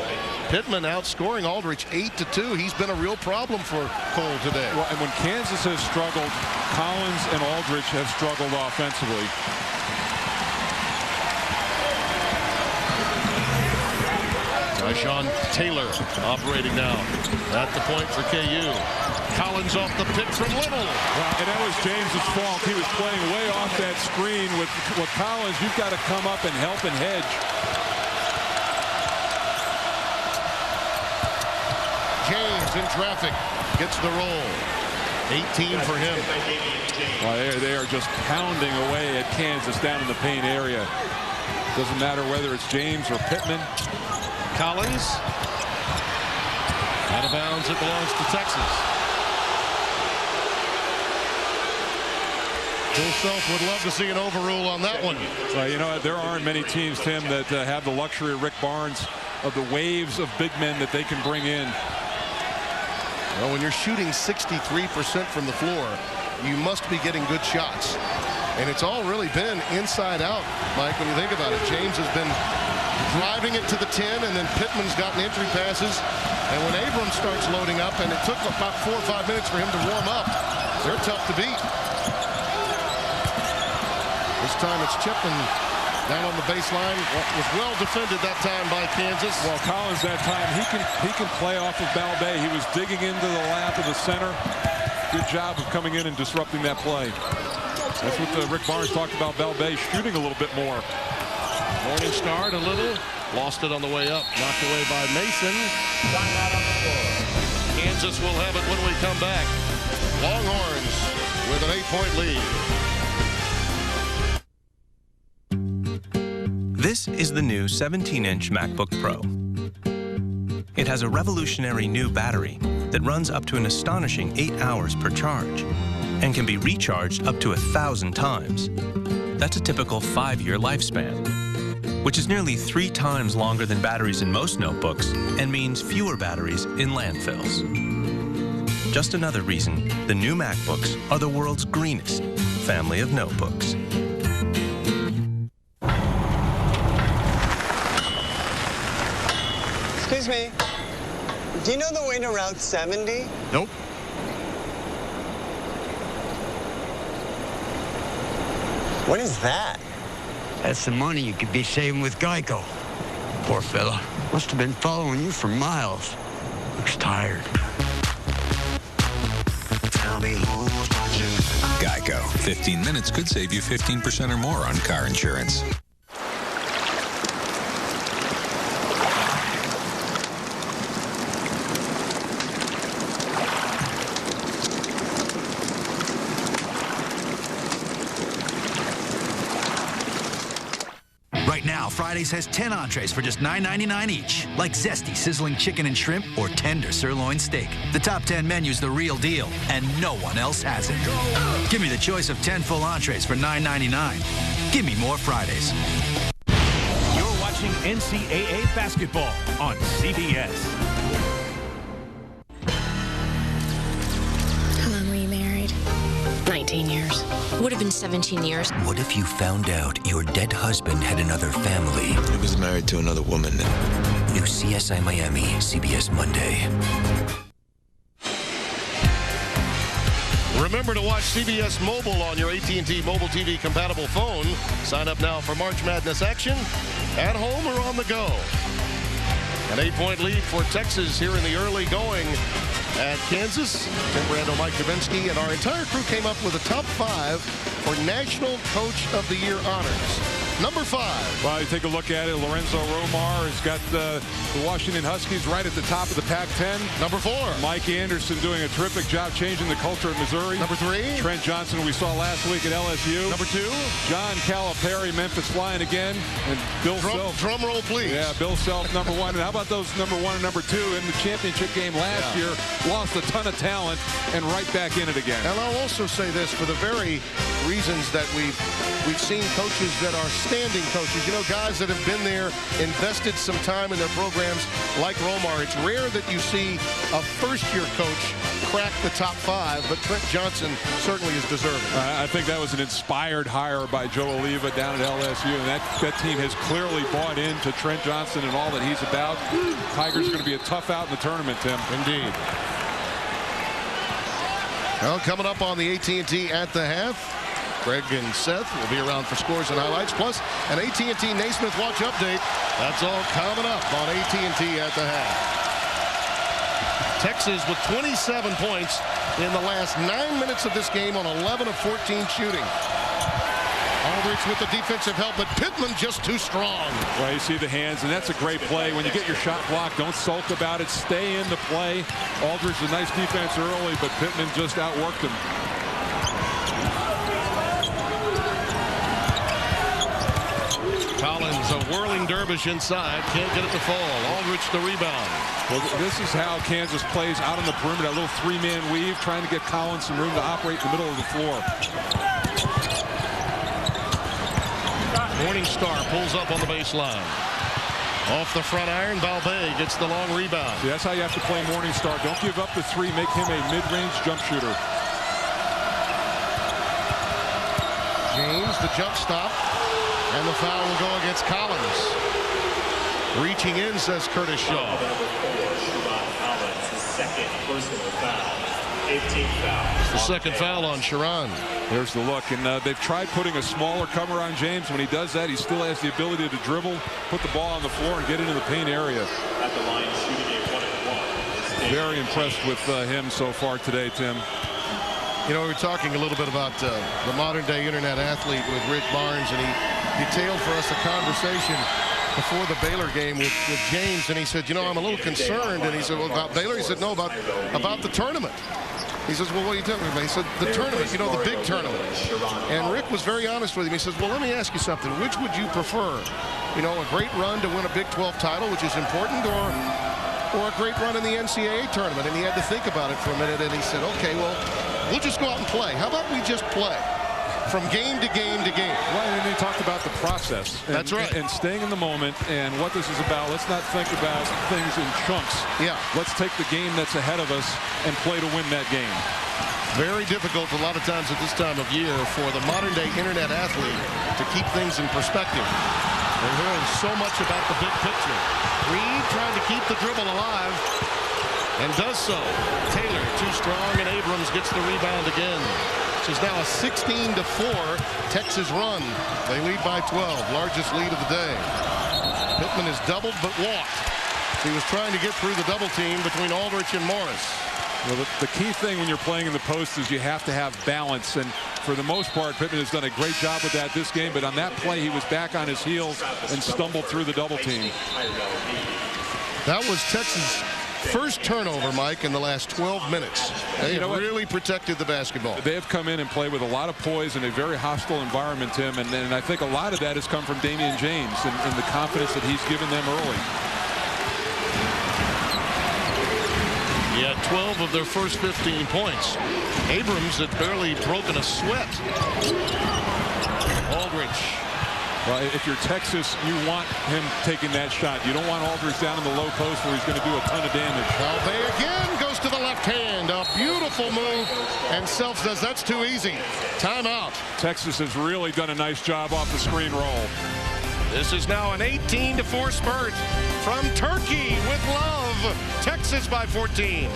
Pittman outscoring Aldridge 8-2. He's been a real problem for Cole today. Well, and when Kansas has struggled, Collins and Aldridge have struggled offensively. Tyshawn Taylor operating now at the point for KU. Collins off the pick from Little. And that was James's fault. He was playing way off that screen with Collins. You've got to come up and help and hedge. James in traffic gets the roll. 18 for him. Well, they are just pounding away at Kansas down in the paint area. Doesn't matter whether it's James or Pittman. Collins. Out of bounds, it belongs to Texas. Bill Self would love to see an overrule on that one. Well, you know, there aren't many teams, Tim, that have the luxury of Rick Barnes, of the waves of big men that they can bring in. Well, when you're shooting 63% from the floor, you must be getting good shots. And it's all really been inside out, Mike, when you think about it. James has been driving it to the 10, and then Pittman's gotten entry passes. And when Abrams starts loading up, and it took about 4 or 5 minutes for him to warm up, they're tough to beat. This time it's Chipman down on the baseline. Was well defended that time by Kansas. Well, Collins that time, he can play off of Balbe. He was digging into the lap of the center. Good job of coming in and disrupting that play. That's what Rick Barnes talked about, Balbe shooting a little bit more. Morning start a little. Lost it on the way up. Knocked away by Mason. Kansas will have it when we come back. Longhorns with an 8-point lead. This is the new 17-inch MacBook Pro. It has a revolutionary new battery that runs up to an astonishing 8 hours per charge and can be recharged up to 1,000 times. That's a typical 5-year lifespan, which is nearly 3 times longer than batteries in most notebooks and means fewer batteries in landfills. Just another reason the new MacBooks are the world's greenest family of notebooks. Excuse me, do you know the way to Route 70? Nope. What is that? That's the money you could be saving with Geico. Poor fella. Must have been following you for miles. Looks tired. me. Geico. 15 minutes could save you 15% or more on car insurance. Right now, Fridays has 10 entrees for just $9.99 each, like zesty sizzling chicken and shrimp or tender sirloin steak. The top 10 menu's the real deal, and no one else has it. Give me the choice of 10 full entrees for $9.99. Give me more Fridays. You're watching NCAA basketball on CBS. How long were you married? 19 years. Would have been 17 years. What if you found out your dead husband had another family? He was married to another woman. New CSI Miami, CBS Monday. Remember to watch CBS Mobile on your AT&T Mobile TV compatible phone. Sign up now for March Madness action at home or on the go. An 8-point lead for Texas here in the early going at Kansas. Tim Brando, Mike Javinsky, and our entire crew came up with a top 5 for National Coach of the Year honors. Number 5. Well, you take a look at it. Lorenzo Romar has got the Washington Huskies right at the top of the Pac-10. Number 4. Mike Anderson doing a terrific job changing the culture of Missouri. Number 3. Trent Johnson, we saw last week at LSU. Number 2. John Calipari, Memphis Flying again. And Bill Self. Drum roll, please. Yeah, Bill Self, number 1. And how about those number 1 and number 2 in the championship game last year? Lost a ton of talent and right back in it again. And I'll also say this, for the very reasons that we've seen coaches that are standing coaches, you know, guys that have been there, invested some time in their programs like Romar. It's rare that you see a first-year coach crack the top 5, but Trent Johnson certainly is deserving. I think that was an inspired hire by Joe Oliva down at LSU, and that team has clearly bought into Trent Johnson and all that he's about. Tigers are going to be a tough out in the tournament, Tim. Indeed. Well, coming up on the AT&T at the half, Greg and Seth will be around for scores and highlights, plus an AT&T Naismith Watch update. That's all coming up on AT&T at the half. Texas with 27 points in the last 9 minutes of this game on 11 of 14 shooting. Aldridge with the defensive help, but Pittman just too strong. Well, you see the hands, and that's a great play. When you get your shot blocked, don't sulk about it. Stay in the play. Aldridge, a nice defense early, but Pittman just outworked him. Collins, a whirling dervish inside. Can't get it to fall. Aldridge the rebound. Well, this is how Kansas plays out on the perimeter. A little 3-man weave, trying to get Collins some room to operate in the middle of the floor. Morningstar pulls up on the baseline. Off the front iron, Balbay gets the long rebound. See, that's how you have to play Morningstar. Don't give up the 3. Make him a mid-range jump shooter. James, the jump stop. And the foul will go against Collins. Reaching in, says Curtis Shaw. It's the second foul on Sharon. There's the look, and they've tried putting a smaller cover on James. When he does that, he still has the ability to dribble, put the ball on the floor, and get into the paint area. At the line, shooting a 1-1. Very impressed with him so far today, Tim. You know, we were talking a little bit about the modern-day internet athlete with Rick Barnes, and he detailed for us a conversation before the Baylor game with James, and he said, you know, I'm a little concerned. And he said, well, about Baylor? He said, no, about the tournament. He says, well, what are you talking about? He said, the tournament, you know, the big tournament. And Rick was very honest with him. He says, well, let me ask you something. Which would you prefer? You know, a great run to win a Big 12 title, which is important, or a great run in the NCAA tournament? And he had to think about it for a minute, and he said, okay, well, we'll just go out and play. How about we just play from game to game to game? Well, and they talked about the process. That's right. And staying in the moment and what this is about. Let's not think about things in chunks. Yeah. Let's take the game that's ahead of us and play to win that game. Very difficult a lot of times at this time of year for the modern-day internet athlete to keep things in perspective. They're hearing so much about the big picture. Reed trying to keep the dribble alive and does so. Taylor too strong, and Abrams gets the rebound again. This is now a 16-4 Texas run. They lead by 12, largest lead of the day. Pittman is doubled but walked. He was trying to get through the double team between Aldrich and Morris. Well, the key thing when you're playing in the post is you have to have balance, and for the most part, Pittman has done a great job with that this game, but on that play, he was back on his heels and stumbled through the double team. That was Texas' first turnover, Mike, in the last 12 minutes. They have really protected the basketball. They have come in and played with a lot of poise in a very hostile environment, Tim, and I think a lot of that has come from Damian James and the confidence that he's given them early. He had 12 of their first 15 points. Abrams had barely broken a sweat. Aldridge. Well, if you're Texas, you want him taking that shot. You don't want Aldridge down in the low post where he's going to do a ton of damage. Balbay again goes to the left hand. A beautiful move. And Self says that's too easy. Timeout. Texas has really done a nice job off the screen roll. This is now an 18-4 spurt from Turkey with Love. Texas by 14.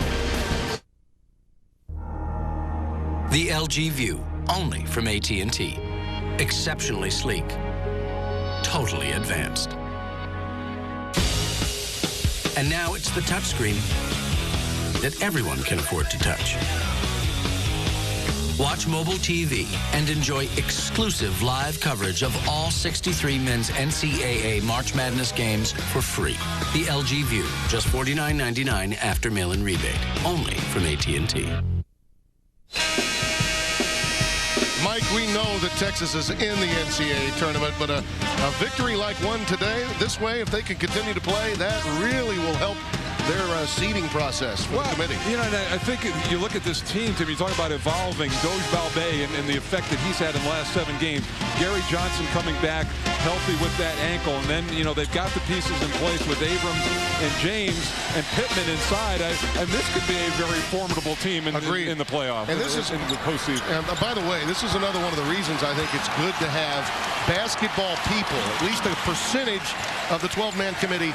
The LG View, only from AT&T. Exceptionally sleek. Totally advanced. And now it's the touchscreen that everyone can afford to touch. Watch mobile TV and enjoy exclusive live coverage of all 63 men's NCAA March Madness games for free. The LG View, just $49.99 after mail-in rebate, only from AT&T. Mike, we know that Texas is in the NCAA tournament, but a victory like one today, this way, if they can continue to play, that really will help their seeding process for the committee. You know, I think you look at this team, Tim, you talk about evolving, Doge Balbay and the effect that he's had in the last 7 games. Gary Johnson coming back healthy with that ankle, and then, you know, they've got the pieces in place with Abrams and James and Pittman inside. And this could be a very formidable team in the playoffs. And this is in the postseason. And by the way, this is another one of the reasons I think it's good to have basketball people, at least a percentage of the 12-man committee,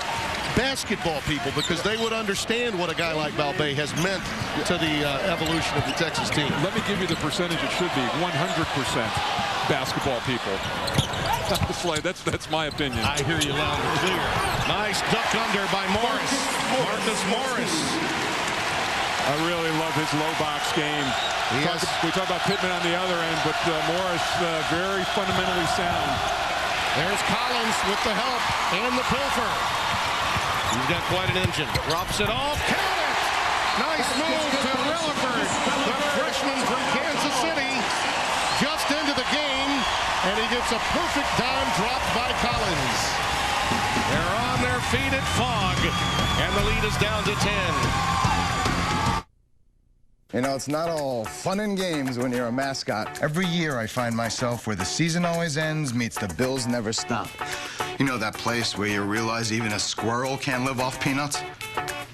basketball people, because they would understand what a guy like Balbay has meant to the evolution of the Texas team. Let me give you the percentage it should be. 100% basketball people. That's my opinion. I hear you loud and clear. Nice duck under by Morris. Marcus Morris. I really love his low box game. We talk about Pittman on the other end, but Morris very fundamentally sound. There's Collins with the help and the pilfer. He's got quite an engine. Drops it off. Count it! Nice move to Relaford, the freshman from Kansas City. Just into the game, and he gets a perfect dime drop by Collins. They're on their feet at Fogg, and the lead is down to 10. You know, it's not all fun and games when you're a mascot. Every year I find myself where the season always ends meets the bills never stop. You know that place where you realize even a squirrel can't live off peanuts?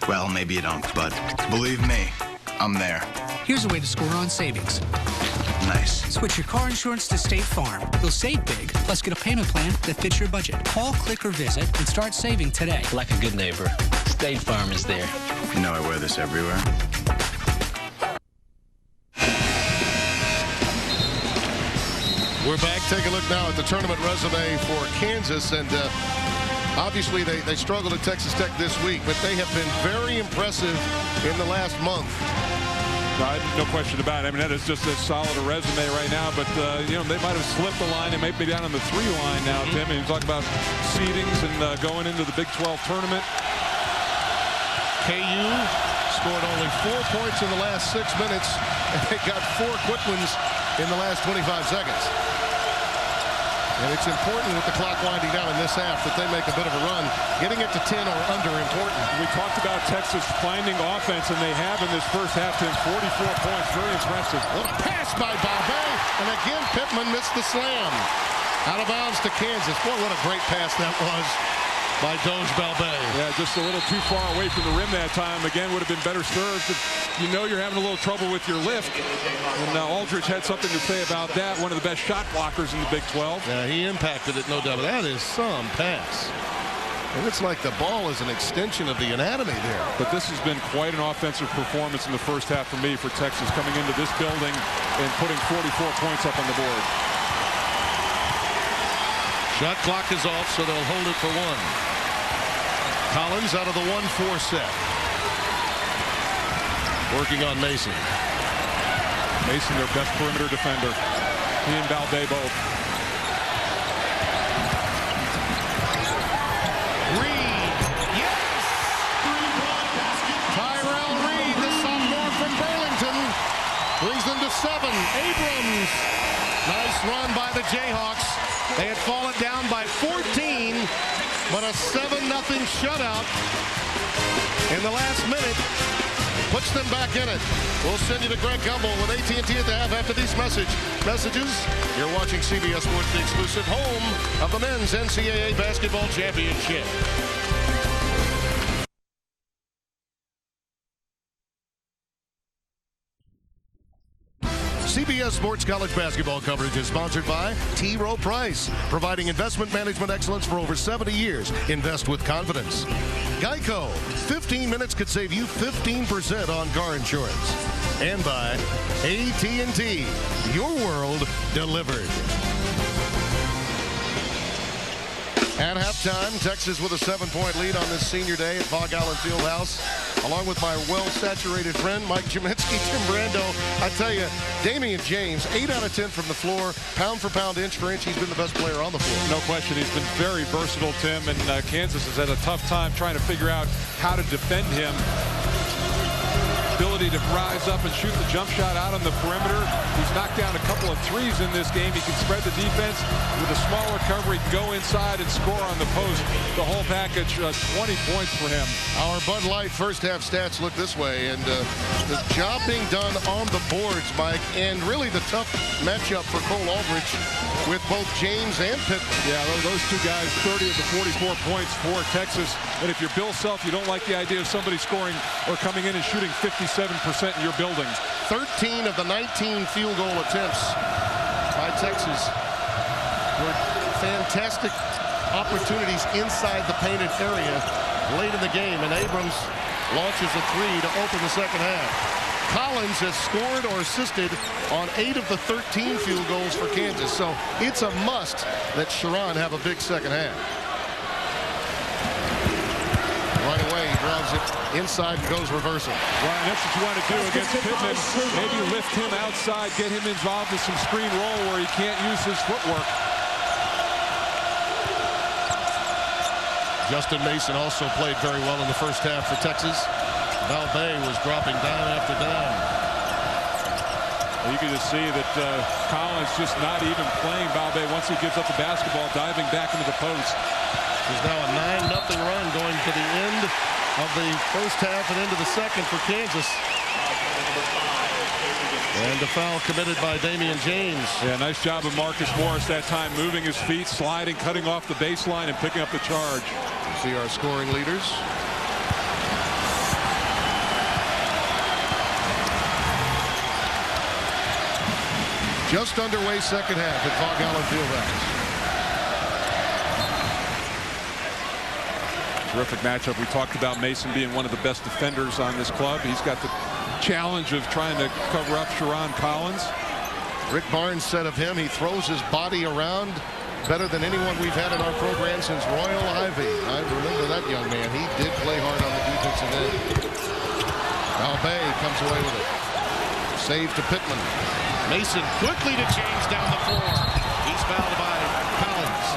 Well, maybe you don't, but believe me, I'm there. Here's a way to score on savings. Nice. Switch your car insurance to State Farm. You'll save big, plus get a payment plan that fits your budget. Call, click, or visit and start saving today. Like a good neighbor, State Farm is there. You know I wear this everywhere. We're back. Take a look now at the tournament resume for Kansas. And obviously they struggled at Texas Tech this week, but they have been very impressive in the last month. No question about it. I mean, that is just as solid a resume right now. But, you know, they might have slipped the line. They may be down on the 3 line now, Tim. And you talk about seedings and going into the Big 12 tournament. KU scored only 4 points in the last 6 minutes. And they got 4 quick ones in the last 25 seconds. And it's important with the clock winding down in this half that they make a bit of a run. Getting it to 10 or under important. We talked about Texas finding offense, and they have in this first half. 44 points. Very impressive. What a pass by Balbay. And again, Pittman missed the slam. Out of bounds to Kansas. Boy, what a great pass that was by Doge Balbay. Yeah, just a little too far away from the rim that time. Again, would have been better served if you know you're having a little trouble with your lift. And Aldridge had something to say about that. One of the best shot blockers in the Big 12. Yeah, he impacted it, no doubt. That is some pass. And it's like the ball is an extension of the anatomy there. But this has been quite an offensive performance in the first half for me for Texas, coming into this building and putting 44 points up on the board. Shot clock is off, so they'll hold it for 1. Collins out of the 1-4 set. working on Mason. Mason, their best perimeter defender. He and Balde both. Reed, yes! Tyrell Reed, the sophomore from Burlington, brings them to 7. Abrams, nice run by the Jayhawks. They had fallen down by 14, but a 7-0 shutout in the last minute puts them back in it. We'll send you to Greg Gumbel with AT&T at the half after these messages. You're watching CBS Sports, the exclusive home of the men's NCAA basketball championship. CBS Sports College basketball coverage is sponsored by T. Rowe Price, providing investment management excellence for over 70 years. Invest with confidence. Geico, 15 minutes could save you 15% on car insurance. And by AT&T, your world delivered. At halftime, Texas with a 7-point lead on this senior day at Fog Allen Fieldhouse. Along with my well-saturated friend, Mike Jaminski, Tim Brando. I tell you, Damian James, 8 out of 10 from the floor, pound for pound, inch for inch. He's been the best player on the floor. No question. He's been very versatile, Tim, and Kansas has had a tough time trying to figure out how to defend him. Ability to rise up and shoot the jump shot out on the perimeter. He's knocked down a couple of threes in this game. He can spread the defense with a small recovery, go inside and score on the post. The whole package, 20 points for him. Our Bud Light first half stats look this way, and the job being done on the boards, Mike, and really the tough matchup for Cole Aldrich with both James and Pittman. Yeah, those two guys, 30 of the 44 points for Texas. And if you're Bill Self, you don't like the idea of somebody scoring or coming in and shooting 57% in your building. 13 of the 19 field goal attempts by Texas were fantastic opportunities inside the painted area late in the game, and Abrams launches a 3 to open the second half. Collins has scored or assisted on 8 of the 13 field goals for Kansas, so it's a must that Sharon have a big second half. Right away, he drives it inside and goes reversal. Well, and that's what you want to do against Pittman. Maybe lift him outside, get him involved in some screen roll where he can't use his footwork. Justin Mason also played very well in the first half for Texas. Balde was dropping down after down. You can just see that Collins just not even playing Balde once he gives up the basketball, diving back into the post. There's now a 9-0 run going to the end of the first half and into the second for Kansas. And the foul committed by Damian James. Yeah, nice job of Marcus Morris that time, moving his feet, sliding, cutting off the baseline, and picking up the charge. You see our scoring leaders. Just underway second half at Fog Allen Fieldhouse. Terrific matchup. We talked about Mason being one of the best defenders on this club. He's got the challenge of trying to cover up Sharon Collins. Rick Barnes said of him, he throws his body around better than anyone we've had in our program since Royal Ivy. I remember that young man. He did play hard on the defensive end. Balde comes away with it. Save to Pittman. Mason quickly to James down the floor. He's fouled by Collins.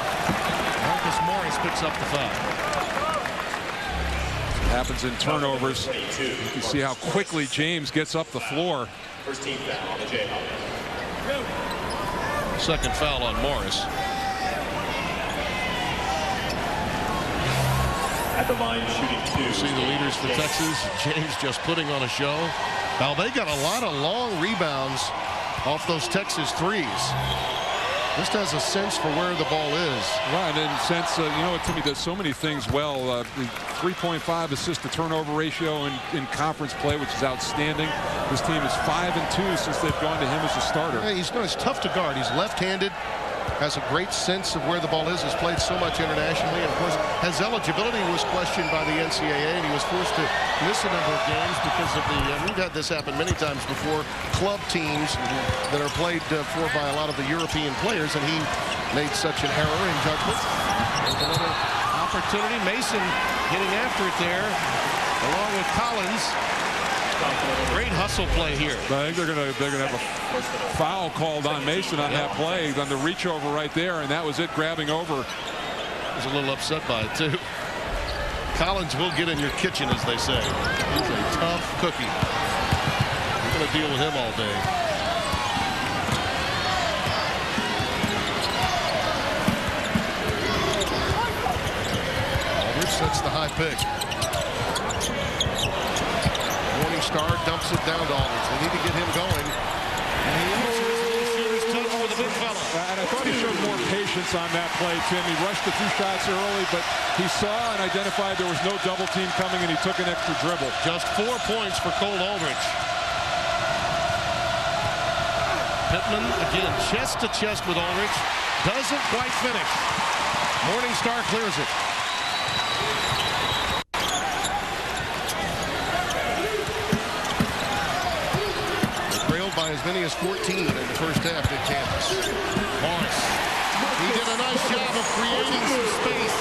Marcus Morris picks up the foul. Happens in turnovers. You can see how quickly James gets up the floor. First team foul on the Jayhawks. Second foul on Morris. At the line, shooting 2. You see the leaders for Texas. James just putting on a show. Balde got a lot of long rebounds off those Texas threes. Just has a sense for where the ball is. Right, and since, you know, Timmy does so many things well. The 3.5 assist to turnover ratio in conference play, which is outstanding. This team is 5-2 since they've gone to him as a starter. Yeah, he's tough to guard. He's left-handed, has a great sense of where the ball is, has played so much internationally, and of course, his eligibility was questioned by the NCAA, and he was forced to miss a number of games because of the, we've had this happen many times before, club teams that are played for by a lot of the European players, and he made such an error in judgment. There's another opportunity. Mason getting after it there, along with Collins. Great hustle play here. I think they're gonna have a foul called on Mason on that play, on the reach over right there, and that was it, grabbing over. Was a little upset by it too. Collins will get in your kitchen, as they say. He's a tough cookie. You're going to deal with him all day. Aldridge sets the high pick. Morningstar dumps it down to Aldridge. They need to get him going. And he answers a little serious touch for the big fella. And I thought he showed more patience on that play, Tim. He rushed a few shots early, but he saw and identified there was no double team coming, and he took an extra dribble. Just 4 points for Cole Aldridge. Pittman, again, chest to chest with Aldridge. Doesn't quite finish. Morningstar clears it. By as many as 14 in the first half in Kansas. Morris. He did a nice job of creating some space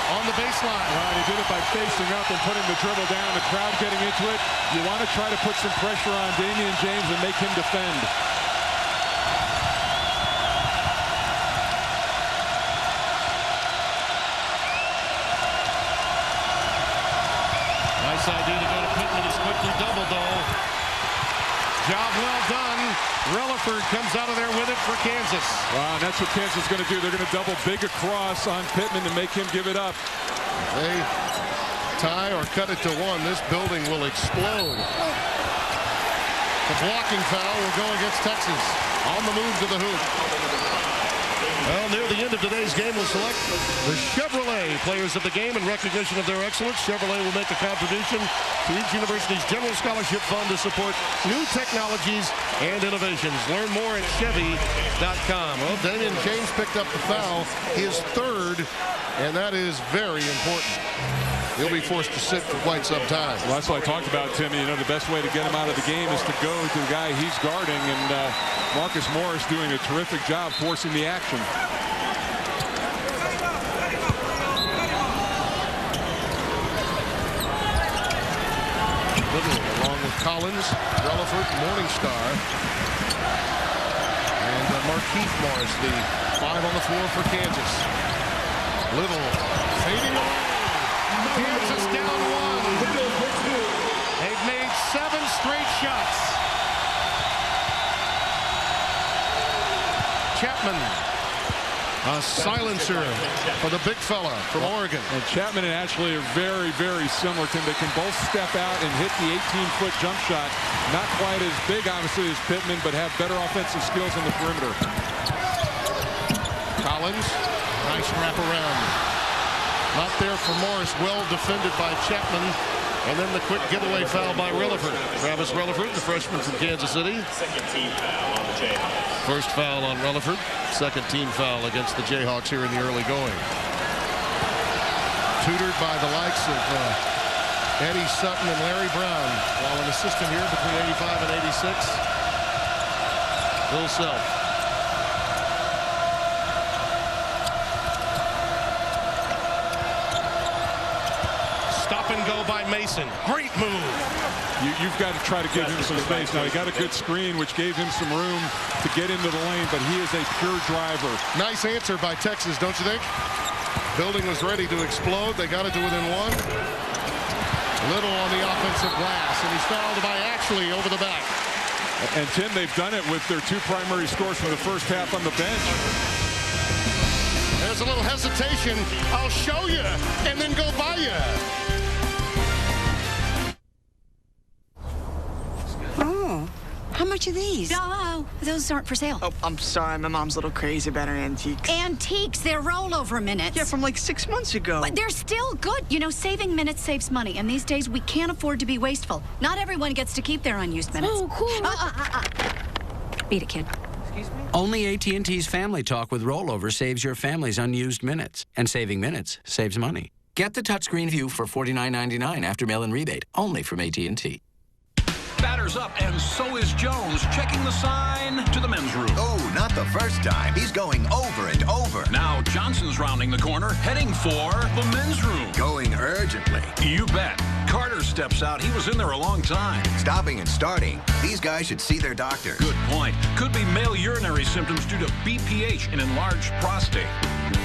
on the baseline. Well, he did it by facing up and putting the dribble down. The crowd getting into it. You want to try to put some pressure on Damian James and make him defend. Nice idea to go to Pittman. He's quickly doubled, though. Job well done. Relaford comes out of there with it for Kansas. Wow, and that's what Kansas is going to do. They're going to double big across on Pittman to make him give it up. If they tie or cut it to 1, this building will explode. The blocking foul will go against Texas. On the move to the hoop. Well, near the end of today's game, we'll select the Chevrolet players of the game in recognition of their excellence. Chevrolet will make a contribution to each university's general scholarship fund to support new technologies and innovations. Learn more at Chevy.com. Well, Damian James picked up the foul, his 3rd, and that is very important. He'll be forced to sit for quite some time. Well, that's what I talked about, Timmy. You know, the best way to get him out of the game is to go to the guy he's guarding, and Marcus Morris doing a terrific job forcing the action. Little, along with Collins, Relaford, Morningstar, and Markeith Morris, the 5 on the floor for Kansas. Little fading away. Kansas down 1. They've made 7 straight shots. Chapman, a silencer for the big fella from Oregon. And Chapman and Ashley are very, very similar to him. They can both step out and hit the 18-foot jump shot. Not quite as big, obviously, as Pittman, but have better offensive skills on the perimeter. Collins, nice wraparound. Not there for Morris, well defended by Chapman. And then the quick giveaway foul by Relaford. Travis Relaford, the freshman from Kansas City. Second team foul on the Jayhawks. First foul on Relaford. Second team foul against the Jayhawks here in the early going. Tutored by the likes of Eddie Sutton and Larry Brown, while an assistant here between 85 and 86. Bill Self. And go by Mason. Great move. You've got to try to give him some space. Now, he got a good screen, which gave him some room to get into the lane, but he is a pure driver. Nice answer by Texas, don't you think? Building was ready to explode. They got it to within 1. Little on the offensive glass, and he's fouled by Ashley over the back. And, Tim, they've done it with their 2 primary scores for the first half on the bench. There's a little hesitation. I'll show you, and then go by you. How much are these? Oh, those aren't for sale. Oh, I'm sorry. My mom's a little crazy about her antiques. Antiques, they're rollover minutes. Yeah, from like 6 months ago. But they're still good. You know, saving minutes saves money, and these days we can't afford to be wasteful. Not everyone gets to keep their unused minutes. Oh, cool. Beat it, kid. Excuse me? Only AT&T's Family Talk with Rollover saves your family's unused minutes. And saving minutes saves money. Get the touchscreen view for $49.99 after mail-in rebate, only from AT&T. Batter's up, and so is Jones, checking the sign to the men's room. Oh, not the first time. He's going over and over. Now Johnson's rounding the corner, heading for the men's room. Going urgently. You bet. Carter steps out. He was in there a long time. Stopping and starting. These guys should see their doctor. Good point. Could be male urinary symptoms due to BPH, an enlarged prostate.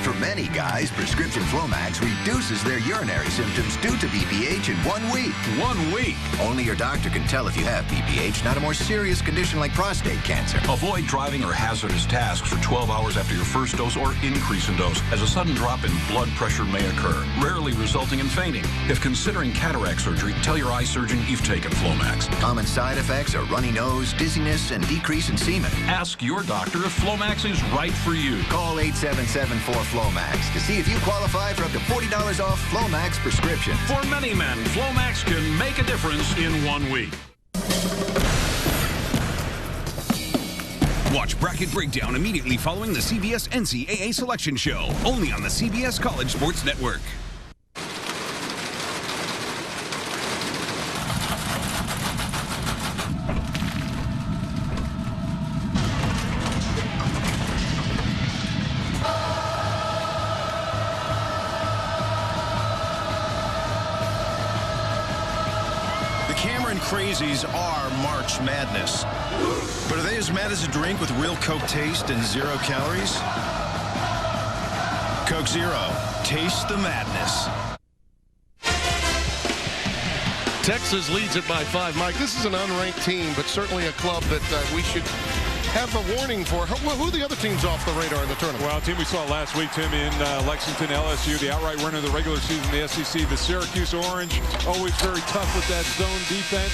For many guys, prescription Flomax reduces their urinary symptoms due to BPH in 1 week. 1 week? Only your doctor can tell if you have BPH, not a more serious condition like prostate cancer. Avoid driving or hazardous tasks for 12 hours after your first dose or increase in dose, as a sudden drop in blood pressure may occur, rarely resulting in fainting. If considering cataract surgery, tell your eye surgeon you've taken Flomax. Common side effects are runny nose, dizziness, and decrease in semen. Ask your doctor if Flomax is right for you. Call 877-4FLOMAX to see if you qualify for up to $40 off Flomax prescription. For many men, Flomax can make a difference in 1 week. Watch Bracket Breakdown immediately following the CBS NCAA Selection Show, only on the CBS College Sports Network. Crazies are March Madness. But are they as mad as a drink with real Coke taste and 0 calories? Coke Zero. Taste the madness. Texas leads it by 5. Mike, this is an unranked team, but certainly a club that we should have a warning for. Who are the other teams off the radar in the tournament? Well, a team we saw last week, Tim, in Lexington, LSU, the outright winner of the regular season, the SEC, the Syracuse Orange, always very tough with that zone defense.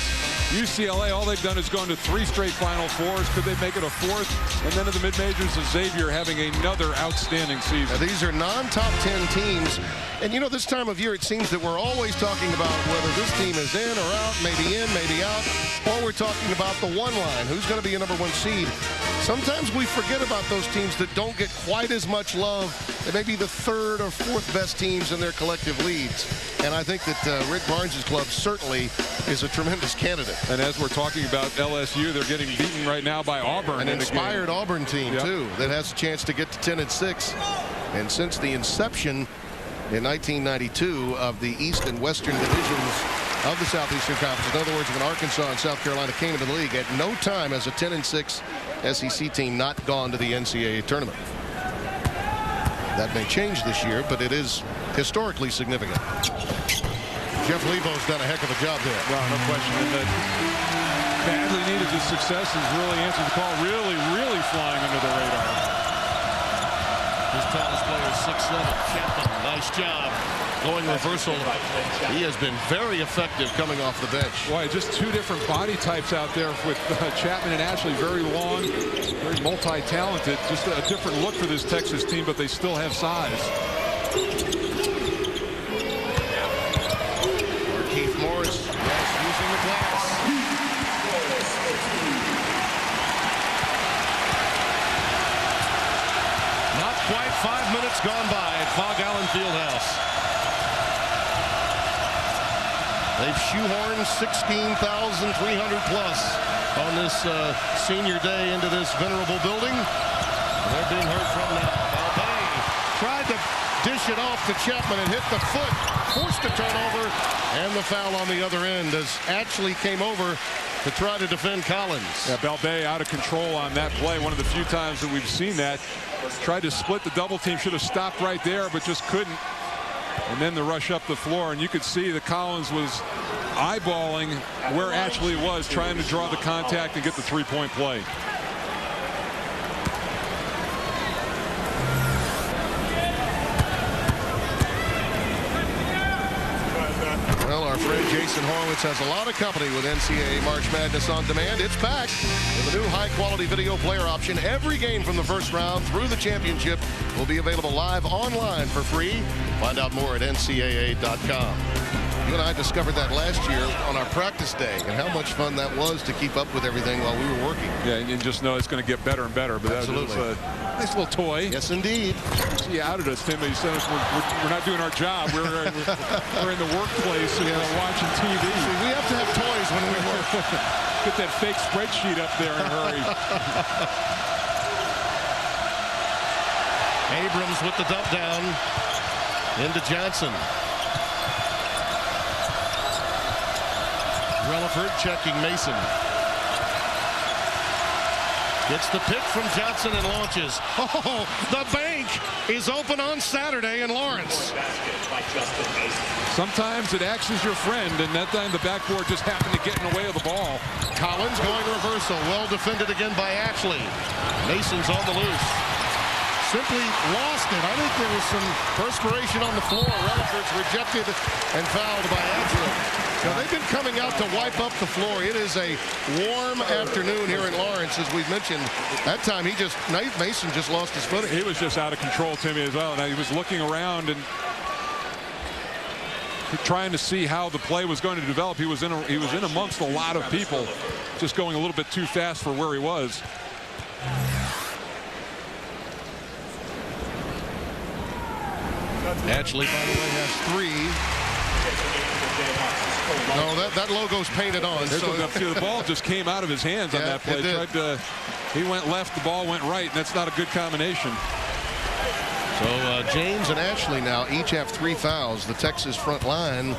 UCLA, all they've done is gone to 3 straight Final Fours. Could they make it a 4th? And then in the mid-majors, Xavier having another outstanding season. Now, these are non-top 10 teams. And, you know, this time of year, it seems that we're always talking about whether this team is in or out, maybe in, maybe out, or we're talking about the one line, who's going to be a #1 seed. Sometimes we forget about those teams that don't get quite as much love. They may be the 3rd or 4th best teams in their collective leads. And I think that Rick Barnes' club certainly is a tremendous candidate. And as we're talking about LSU, they're getting beaten right now by Auburn. An inspired Auburn team, too, that has a chance to get to 10-6. And since the inception in 1992 of the East and Western divisions of the Southeastern Conference, in other words, when Arkansas and South Carolina came into the league, at no time has a 10-6 SEC team not gone to the NCAA tournament. That may change this year, but it is historically significant. Jeff Lebo's done a heck of a job there. Well, no question. And that badly needed success has really answered the call. Really flying under the radar. His tallest player is 6'7". Chapman, nice job. Going reversal. He has been very effective coming off the bench. Boy, just 2 different body types out there with Chapman and Ashley. Very long, very multi-talented. Just a different look for this Texas team, but they still have size. Keith Morris using the glass. Not quite 5 minutes gone by at Fog Allen Fieldhouse. They've shoehorned 16,300 plus on this senior day into this venerable building. They're being heard from now. Balbay tried to dish it off to Chapman and hit the foot, forced a turnover, and the foul on the other end as Ashley came over to try to defend Collins. Yeah, Balbay out of control on that play. One of the few times that we've seen that. Tried to split the double team, should have stopped right there, but just couldn't. And then the rush up the floor, and you could see that Collins was eyeballing where Ashley was, trying to draw the contact and get the 3-point play. Well, our friend Jason Horowitz has a lot of company with NCAA March Madness On Demand. It's back with a new high-quality video player option. Every game from the first round through the championship will be available live online for free. Find out more at ncaa.com. You and I discovered that last year on our practice day, and how much fun that was to keep up with everything while we were working. Yeah, and you just know it's going to get better and better. But absolutely. That was a nice little toy. Yes, indeed. He outed us, Tim. He said we're not doing our job. We're in the workplace and watching TV. See, we have to have toys when we work. Get that fake spreadsheet up there in a hurry. Abrams with the dump down into Johnson. Relaford checking Mason. Gets the pick from Johnson and launches. Oh, the bank is open on Saturday in Lawrence. Sometimes it acts as your friend, and that time the backboard just happened to get in the way of the ball. Collins going reversal. Well defended again by Ashley. Mason's on the loose. Simply lost it. I think there was some perspiration on the floor. Relaford's rejected and fouled by Ashley. Now, they've been coming out to wipe up the floor. It is a warm afternoon here in Lawrence, as we've mentioned. That time, Mason just lost his footing. He was just out of control, Timmy, as well. And he was looking around and trying to see how the play was going to develop. He was in amongst a lot of people, just going a little bit too fast for where he was. Ashley, by the way, has 3. No, that logo's painted on. So the ball just came out of his hands on that play. He went left, the ball went right, and that's not a good combination. So James and Ashley now each have 3 fouls. The Texas front line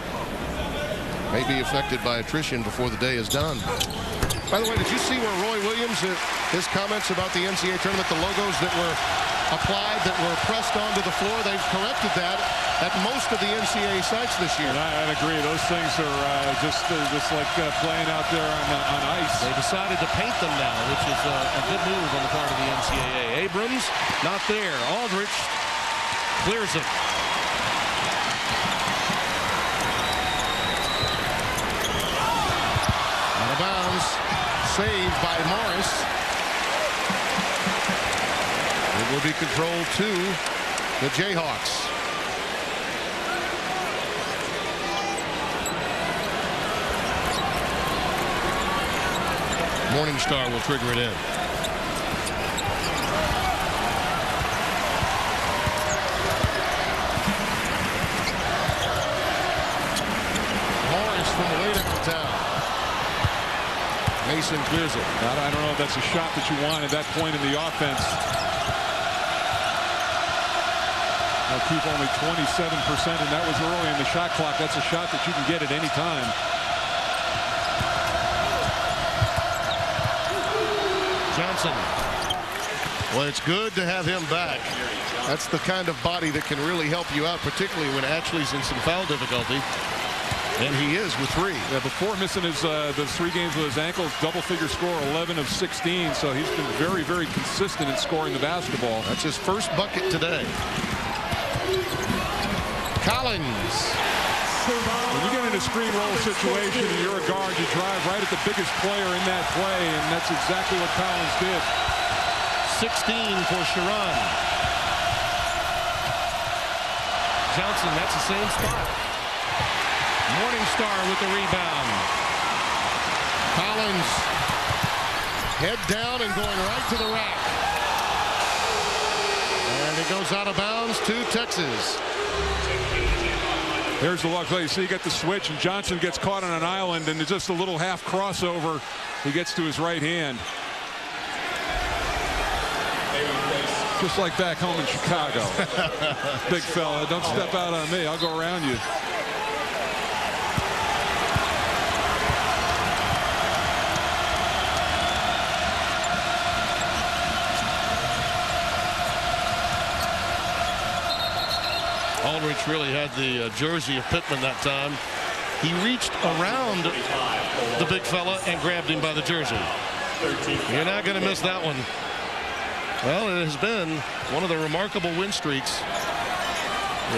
may be affected by attrition before the day is done. By the way, did you see where Roy Williams, his comments about the NCAA tournament, the logos that were applied, that were pressed onto the floor, they've corrected that at most of the NCAA sites this year. And I'd agree. Those things are just like playing out there on ice. They decided to paint them now, which is a good move on the part of the NCAA. Abrams not there. Aldrich clears it. Out of bounds. Saved by Morris. It will be controlled to the Jayhawks. Morningstar will trigger it in. Morris from way downtown. Mason clears it. I don't know if that's a shot that you want at that point in the offense. They'll keep only 27%, and that was early in the shot clock. That's a shot that you can get at any time. Johnson. Well, it's good to have him back. That's the kind of body that can really help you out, particularly when Ashley's in some foul difficulty. And he is with 3. Yeah, before missing his the 3 games with his ankles, double-figure score, 11 of 16. So he's been very, very consistent in scoring the basketball. That's his first bucket today. Collins. When you get in a screen roll situation and you're a guard, you drive right at the biggest player in that play, and that's exactly what Collins did. 16 for Sharon. Johnson, that's the same spot. Morningstar with the rebound. Collins head down and going right to the rack. And it goes out of bounds to Texas. There's the luck play. You see, you get the switch, and Johnson gets caught on an island, and it's just a little half crossover. He gets to his right hand. Just like back home in Chicago. Big fella, don't step out on me. I'll go around you. Aldrich really had the jersey of Pittman that time. He reached around the big fella and grabbed him by the jersey. You're not going to miss that one. Well, it has been one of the remarkable win streaks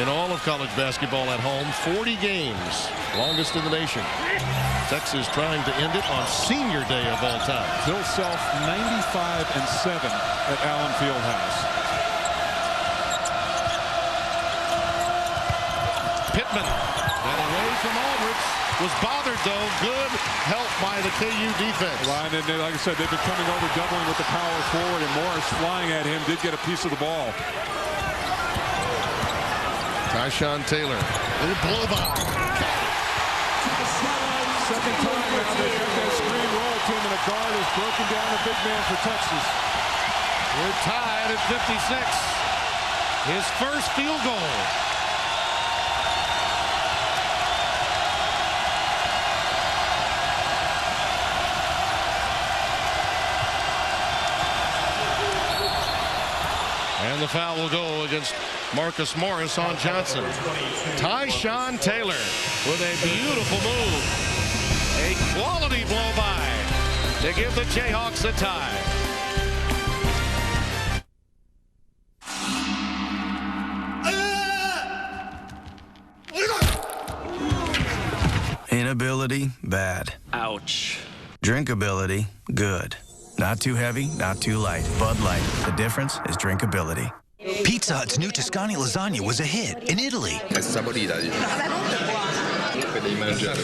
in all of college basketball at home. 40 games, longest in the nation. Texas trying to end it on senior day of all time. Bill Self 95-7 at Allen Fieldhouse. Pittman got away from Aldrich. was bothered, though. Good help by the KU defense. Well, and then, like I said, they've been coming over, doubling with the power forward, and Morris flying at him did get a piece of the ball. Tyshawn Taylor, little blow by. Second time now they've got that screen roll to him, and a guard has broken down a big man for Texas. We're tied at 56. His first field goal. And the foul will go against Marcus Morris on Johnson. Tyshawn Taylor with a beautiful move. A quality blow by to give the Jayhawks a tie. Inability, bad. Ouch. Drinkability, good. Not too heavy, not too light. Bud Light. The difference is drinkability. Pizza Hut's new Tuscany lasagna was a hit in Italy.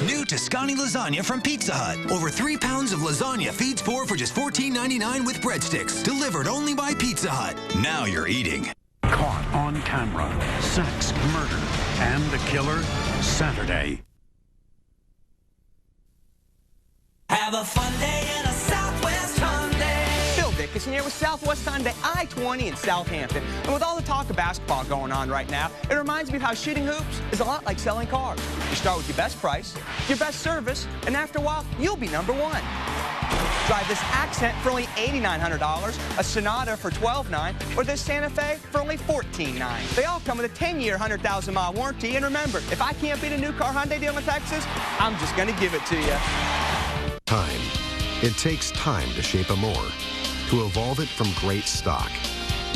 New Tuscany lasagna from Pizza Hut. Over 3 pounds of lasagna feeds 4 for just $14.99 with breadsticks. Delivered only by Pizza Hut. Now you're eating. Caught on camera. Sex, murder, and the killer, Saturday. Have a fun day in a Southwest Hyundai. Phil Dickinson here with Southwest Hyundai I-20 in Southampton. And with all the talk of basketball going on right now, it reminds me of how shooting hoops is a lot like selling cars. You start with your best price, your best service, and after a while, you'll be #1. Drive this Accent for only $8,900, a Sonata for $12,900, or this Santa Fe for only $14,900. They all come with a 10-year, 100,000-mile warranty. And remember, if I can't beat a new car Hyundai deal in Texas, I'm just going to give it to you. Time. It takes time to shape a mower, to evolve it from great stock.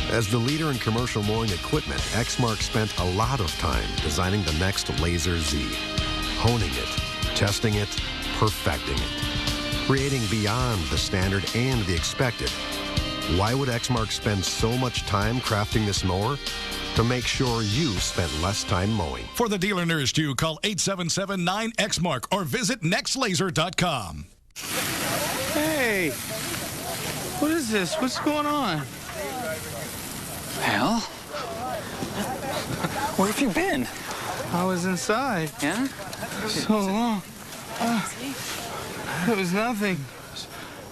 As the leader in commercial mowing equipment, Exmark spent a lot of time designing the next Laser Z, honing it, testing it, perfecting it, creating beyond the standard and the expected. Why would Exmark spend so much time crafting this mower? To make sure you spent less time mowing. For the dealer nearest you, call 877-9XMARK or visit nextlaser.com. Hey, what is this? What's going on? Hell? Where have you been? I was inside. Yeah? So long. There was nothing.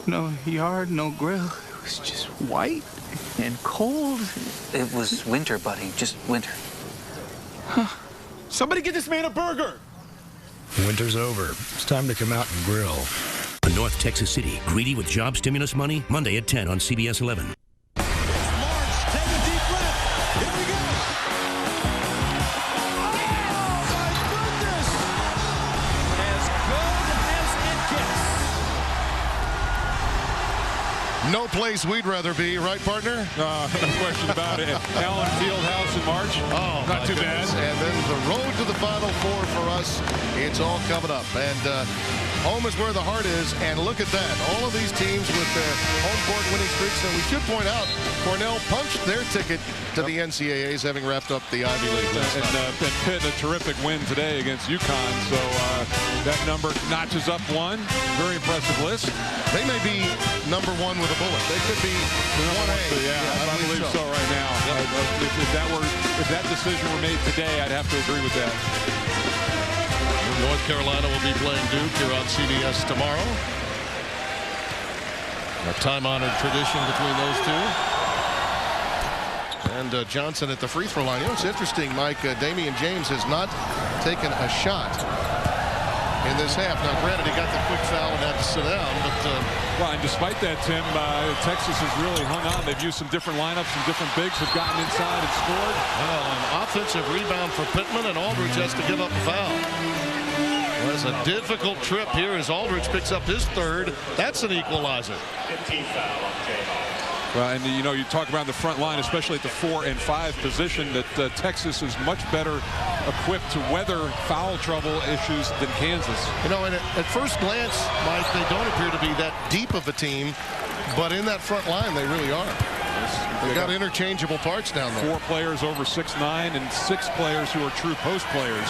No yard, no grill. It was just white and cold. It was winter, buddy. Just winter. Huh. Somebody get this man a burger! Winter's over. It's time to come out and grill. North Texas City, greedy with job stimulus money, Monday at 10 on CBS 11. No place we'd rather be, right, partner? No question about it. Allen Fieldhouse in March. Oh, not too bad. And then the road to the Final Four for us, it's all coming up. And home is where the heart is, and look at that. All of these teams with their home court winning streaks. And we should point out, Cornell punched their ticket to the NCAAs, having wrapped up the Ivy League. And Pitt, a terrific win today against UConn. So that number notches up one. Very impressive list. They may be #1 with a bullet. They could be 1A. Yeah, I believe so right now. Yep. If that decision were made today, I'd have to agree with that. North Carolina will be playing Duke here on CBS tomorrow. A time-honored tradition between those two. And Johnson at the free throw line. You know, it's interesting, Mike. Damian James has not taken a shot in this half. Now, granted, he got the quick foul and had to sit down, but... well, and despite that, Tim, Texas has really hung on. They've used some different lineups, some different bigs have gotten inside and scored. Well, an offensive rebound for Pittman, and Aldridge has to give up a foul. Well, it's a difficult trip here as Aldridge picks up his third. That's an equalizer. 15th foul on Jayhawks. Well, and you know, you talk about the front line, especially at the 4 and 5 position, that Texas is much better equipped to weather foul trouble issues than Kansas. You know, and at first glance, Mike, they don't appear to be that deep of a team, but in that front line, they really are. They've got interchangeable parts down there. 4 players over 6'9", and 6 players who are true post players.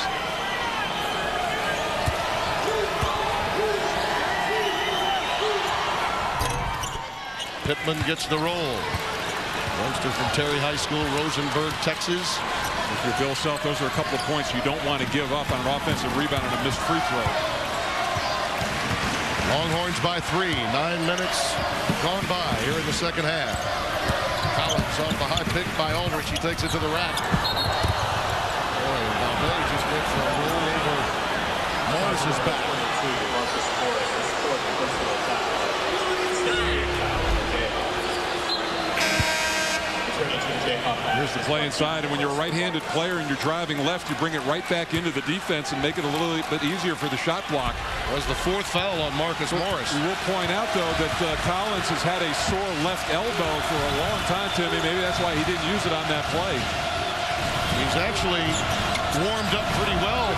Pittman gets the roll. Youngster from Terry High School, Rosenberg, Texas. If you're Bill Self, those are a couple of points you don't want to give up on an offensive rebound and a missed free throw. Longhorns by 3. 9 minutes gone by here in the second half. Collins off the high pick by Aldrich. He takes it to the rack. Boy, Valverde just went for a roll over Morris's back. Here's the play inside, and when you're a right-handed player and you're driving left, you bring it right back into the defense and make it a little bit easier for the shot block. That was the 4th foul on Marcus Morris. We will point out, though, that Collins has had a sore left elbow for a long time, Timmy. Maybe that's why he didn't use it on that play. He's actually warmed up pretty well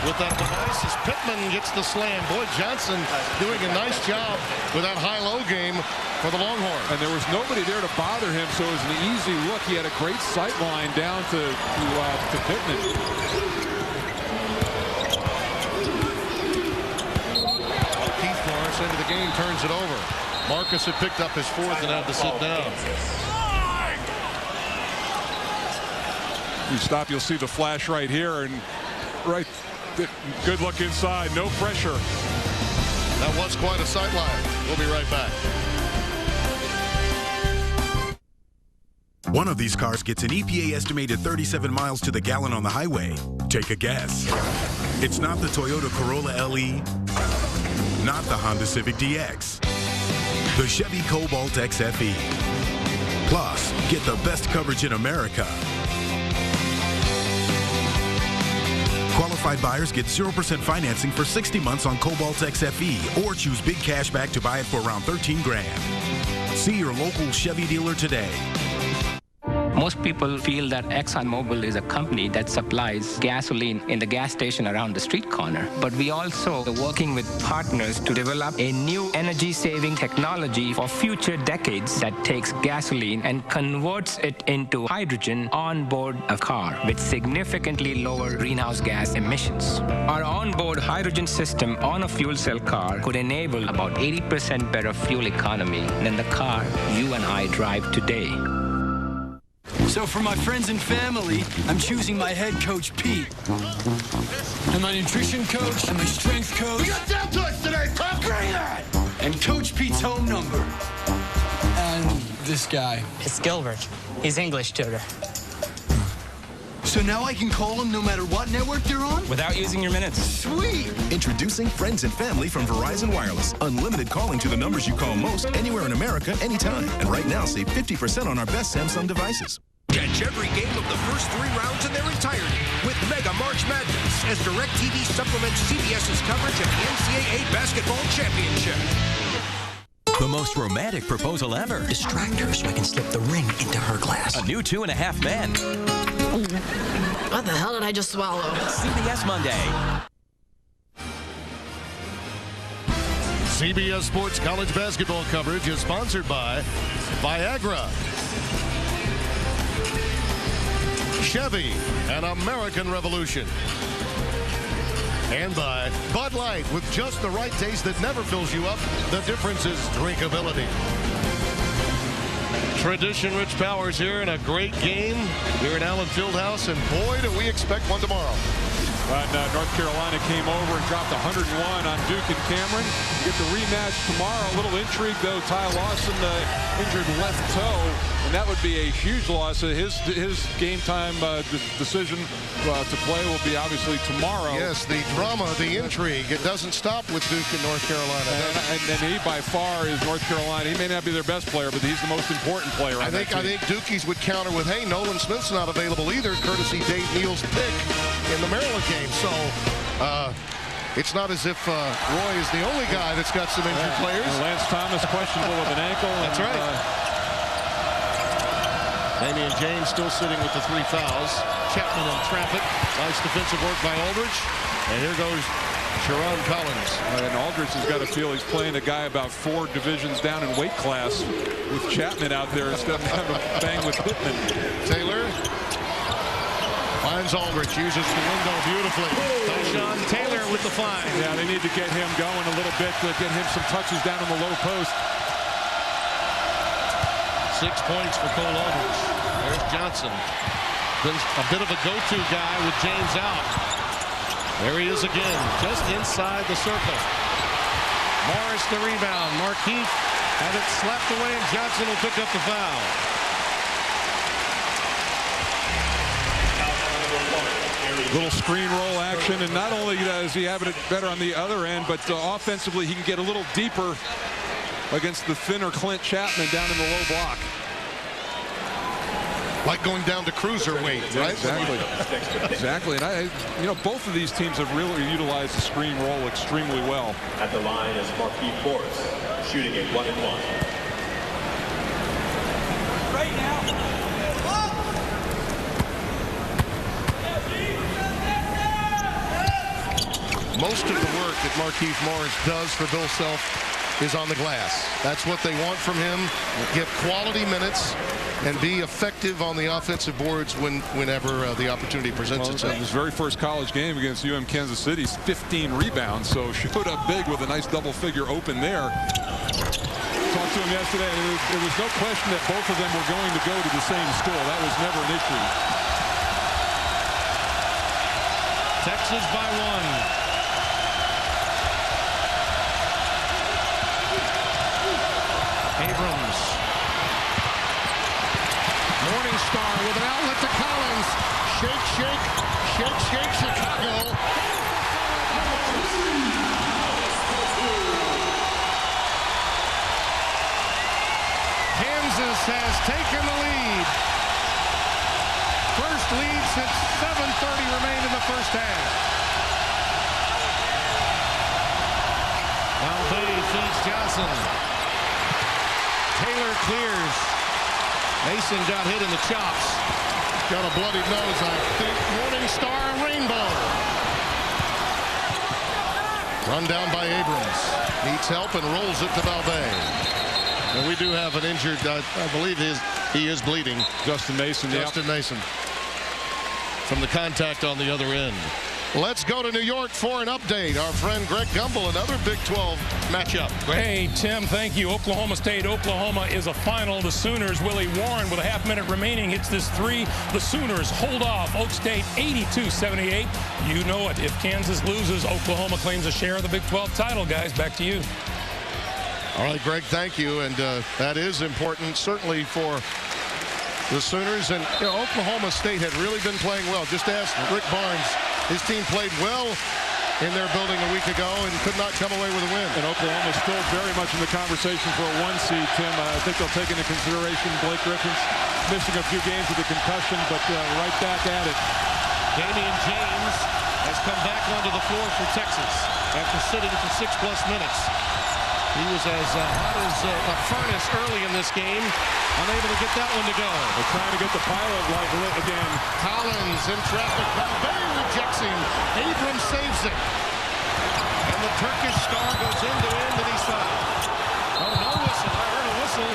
with that device as Pittman gets the slam. Boy, Johnson doing a nice job with that high-low game for the Longhorns. And there was nobody there to bother him, so it was an easy look. He had a great sight line down to Pittman. Keith Morris into the game, turns it over. Marcus had picked up his 4th and had to sit down. You stop, you'll see the flash right here, and right. Good look inside. No pressure. That was quite a sight line. We'll be right back. One of these cars gets an EPA estimated 37 miles to the gallon on the highway. Take a guess. It's not the Toyota Corolla LE, not the Honda Civic DX, the Chevy Cobalt XFE. Plus, get the best coverage in America. Qualified buyers get 0% financing for 60 months on Cobalt XFE or choose big cash back to buy it for around $13 grand. See your local Chevy dealer today. Most people feel that ExxonMobil is a company that supplies gasoline in the gas station around the street corner. But we also are working with partners to develop a new energy-saving technology for future decades that takes gasoline and converts it into hydrogen on board a car with significantly lower greenhouse gas emissions. Our onboard hydrogen system on a fuel cell car could enable about 80% better fuel economy than the car you and I drive today. So for my friends and family, I'm choosing my head coach, Pete. And my nutrition coach, and my strength coach. We got deltoids today, Pop! Bring that! And Coach Pete's home number. And this guy. It's Gilbert. He's English tutor. So now I can call them no matter what network they're on? Without using your minutes. Sweet! Introducing Friends and Family from Verizon Wireless. Unlimited calling to the numbers you call most, anywhere in America, anytime. And right now, save 50% on our best Samsung devices. Catch every game of the first 3 rounds in their entirety with Mega March Madness as DirecTV supplements CBS's coverage of the NCAA Basketball Championship. The most romantic proposal ever. Distract her so I can slip the ring into her glass. A new 2.5 Men. What the hell did I just swallow? CBS Monday. CBS Sports college basketball coverage is sponsored by Viagra, Chevy, an American Revolution, and by Bud Light, with just the right taste that never fills you up. The difference is drinkability. Tradition-rich Powers here in a great game here at Allen Fieldhouse, and boy, do we expect one tomorrow. North Carolina came over and dropped 101 on Duke and Cameron. Get the rematch tomorrow. A little intrigue, though. Ty Lawson injured left toe, and that would be a huge loss. His game time decision to play will be obviously tomorrow. Yes, the drama, the intrigue. It doesn't stop with Duke and North Carolina. And he by far is North Carolina. He may not be their best player, but he's the most important player on that team. I think Dukies would counter with, hey, Nolan Smith's not available either, courtesy Dave Neal's pick in the Maryland game. So it's not as if Roy is the only guy that's got some injured players. And Lance Thomas questionable with an ankle. That's right. Damian James still sitting with the 3 fouls. Chapman in traffic. Nice defensive work by Aldrich. And here goes Sharon Collins. And Aldrich has got to feel he's playing a guy about 4 divisions down in weight class with Chapman out there instead of having to bang with Pittman. Taylor finds Aldrich, uses the window beautifully. Tyshawn Taylor with the find. Yeah, they need to get him going a little bit to get him some touches down on the low post. 6 points for Cole Aldridge. There's Johnson. Been a bit of a go-to guy with James out. There he is again, just inside the circle. Morris the rebound. Markieff had it slapped away, and Johnson will pick up the foul. Little screen roll action, and not only does he have it better on the other end, but offensively he can get a little deeper against the thinner Clint Chapman down in the low block. Like going down to cruiserweight, right? Exactly. Exactly. And both of these teams have really utilized the screen roll extremely well. At the line is Markieff Morris, shooting at 1-1. Right now. Most of the work that Markieff Morris does for Bill Self is on the glass. That's what they want from him. Get quality minutes and be effective on the offensive boards whenever the opportunity presents itself. His very first college game against Kansas City, 15 rebounds, so showed up big with a nice double figure open there. Talked to him yesterday, and there was no question that both of them were going to go to the same school. That was never an issue. Texas by 1. Abrams. Morningstar with an outlet to Collins. Shake, shake, shake, shake, Chicago. Kansas has taken the lead. First lead since 7:30 remained in the first half. Albay feeds Johnson. Taylor clears. Mason got hit in the chops. Got a bloody nose, I think. Morningstar Rainbow. Run down by Abrams. Needs help and rolls it to Balbay. And we do have an injured, I believe he is bleeding. Justin Mason. Justin Mason. From the contact on the other end. Let's go to New York for an update. Our friend Greg Gumbel, another Big 12 matchup. Hey, Tim, thank you. Oklahoma State, Oklahoma is a final. The Sooners, Willie Warren, with a half minute remaining, hits this three. The Sooners hold off Oak State 82-78. You know it. If Kansas loses, Oklahoma claims a share of the Big 12 title, guys. Back to you. All right, Greg, thank you. And that is important, certainly for the Sooners. And Oklahoma State had really been playing well. Just ask Rick Barnes. His team played well in their building a week ago and could not come away with a win. And Oklahoma is still very much in the conversation for a 1 seed, Tim. I think they'll take into consideration Blake Griffin's missing a few games with a concussion, but right back at it. Damian James has come back onto the floor for Texas after sitting for 6+ minutes. He was as hot as a furnace early in this game. Unable to get that one to go. They're trying to get the pilot light lit again. Collins in traffic. Balbay rejects him. Abrams saves it. And the Turkish star goes end to end, and he's fouled. Oh, no whistle. I heard a whistle.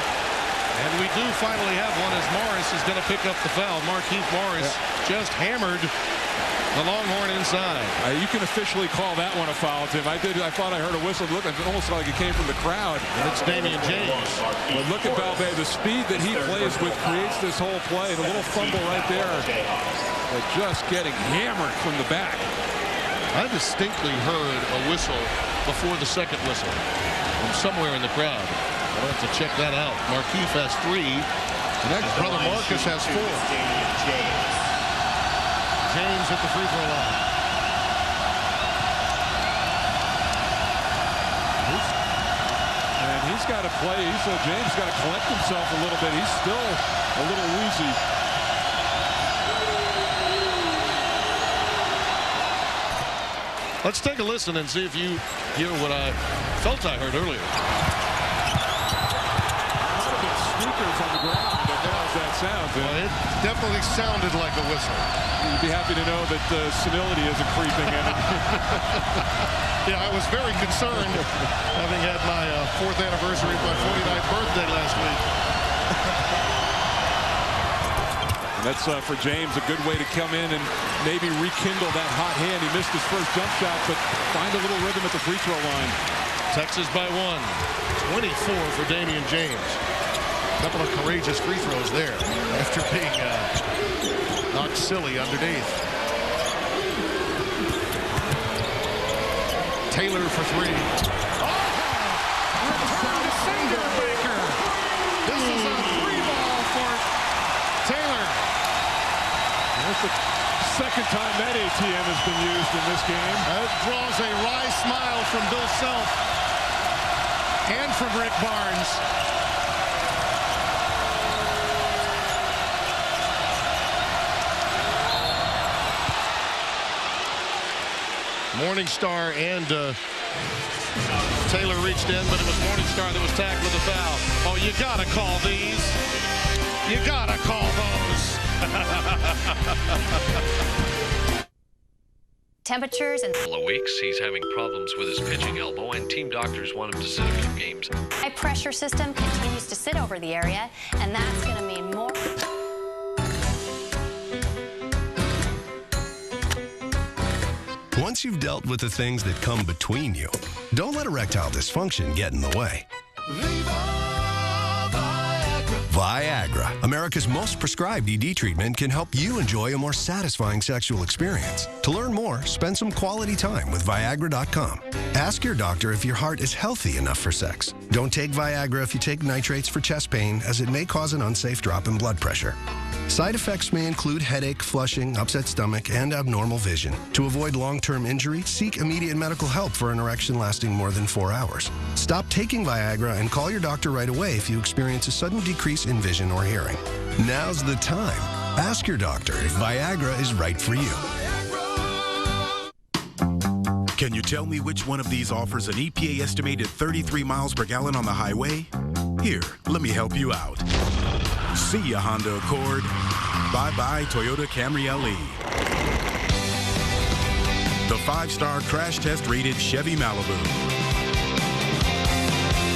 And we do finally have one as Morris is going to pick up the foul. Markieff Morris just hammered the Longhorn inside. You can officially call that one a foul, Tim. I thought I heard a whistle. It looked almost like it came from the crowd. And it's Damian James. But look at Balbay. The speed that he plays with creates this whole play. The little fumble right there. But just getting hammered from the back. I distinctly heard a whistle before the second whistle from somewhere in the crowd. I'll have to check that out. Markieff has 3. Next, brother Marcus has 4. James at the free throw line. And he's got to play. James got to collect himself a little bit. He's still a little woozy. Let's take a listen and see if you hear what I felt I heard earlier. Sneakers on the ground. How's that sound? Well, it definitely sounded like a whistle. You'd be happy to know that senility isn't creeping in. Yeah, I was very concerned having had my 4th anniversary of my 49th birthday last week. And that's for James a good way to come in and maybe rekindle that hot hand. He missed his first jump shot, but find a little rhythm at the free throw line. Texas by 1. 24 for Damian James. A couple of courageous free throws there after being knocked silly underneath. Taylor for three. Return to sender, Baker. This is a 3-ball for Taylor. That's the second time that ATM has been used in this game. That draws a wry smile from Bill Self and from Rick Barnes. Morningstar and Taylor reached in, but it was Morningstar that was tagged with a foul. Oh, you gotta call these. You gotta call those. Temperatures and couple of weeks, he's having problems with his pitching elbow, and team doctors want him to sit a few games. high pressure system continues to sit over the area, and that's going to mean more. Once you've dealt with the things that come between you, don't let erectile dysfunction get in the way. Viagra, America's most prescribed ED treatment, can help you enjoy a more satisfying sexual experience. To learn more, spend some quality time with Viagra.com. Ask your doctor if your heart is healthy enough for sex. Don't take Viagra if you take nitrates for chest pain, as it may cause an unsafe drop in blood pressure. Side effects may include headache, flushing, upset stomach, and abnormal vision. To avoid long-term injury, seek immediate medical help for an erection lasting more than 4 hours. Stop taking Viagra and call your doctor right away if you experience a sudden decrease in vision or hearing. Now's the time. Ask your doctor if Viagra is right for you. Can you tell me which one of these offers an EPA estimated 33 miles per gallon on the highway? Here, let me help you out. See ya, Honda Accord. Bye-bye, Toyota Camry LE. The 5-star crash test rated Chevy Malibu.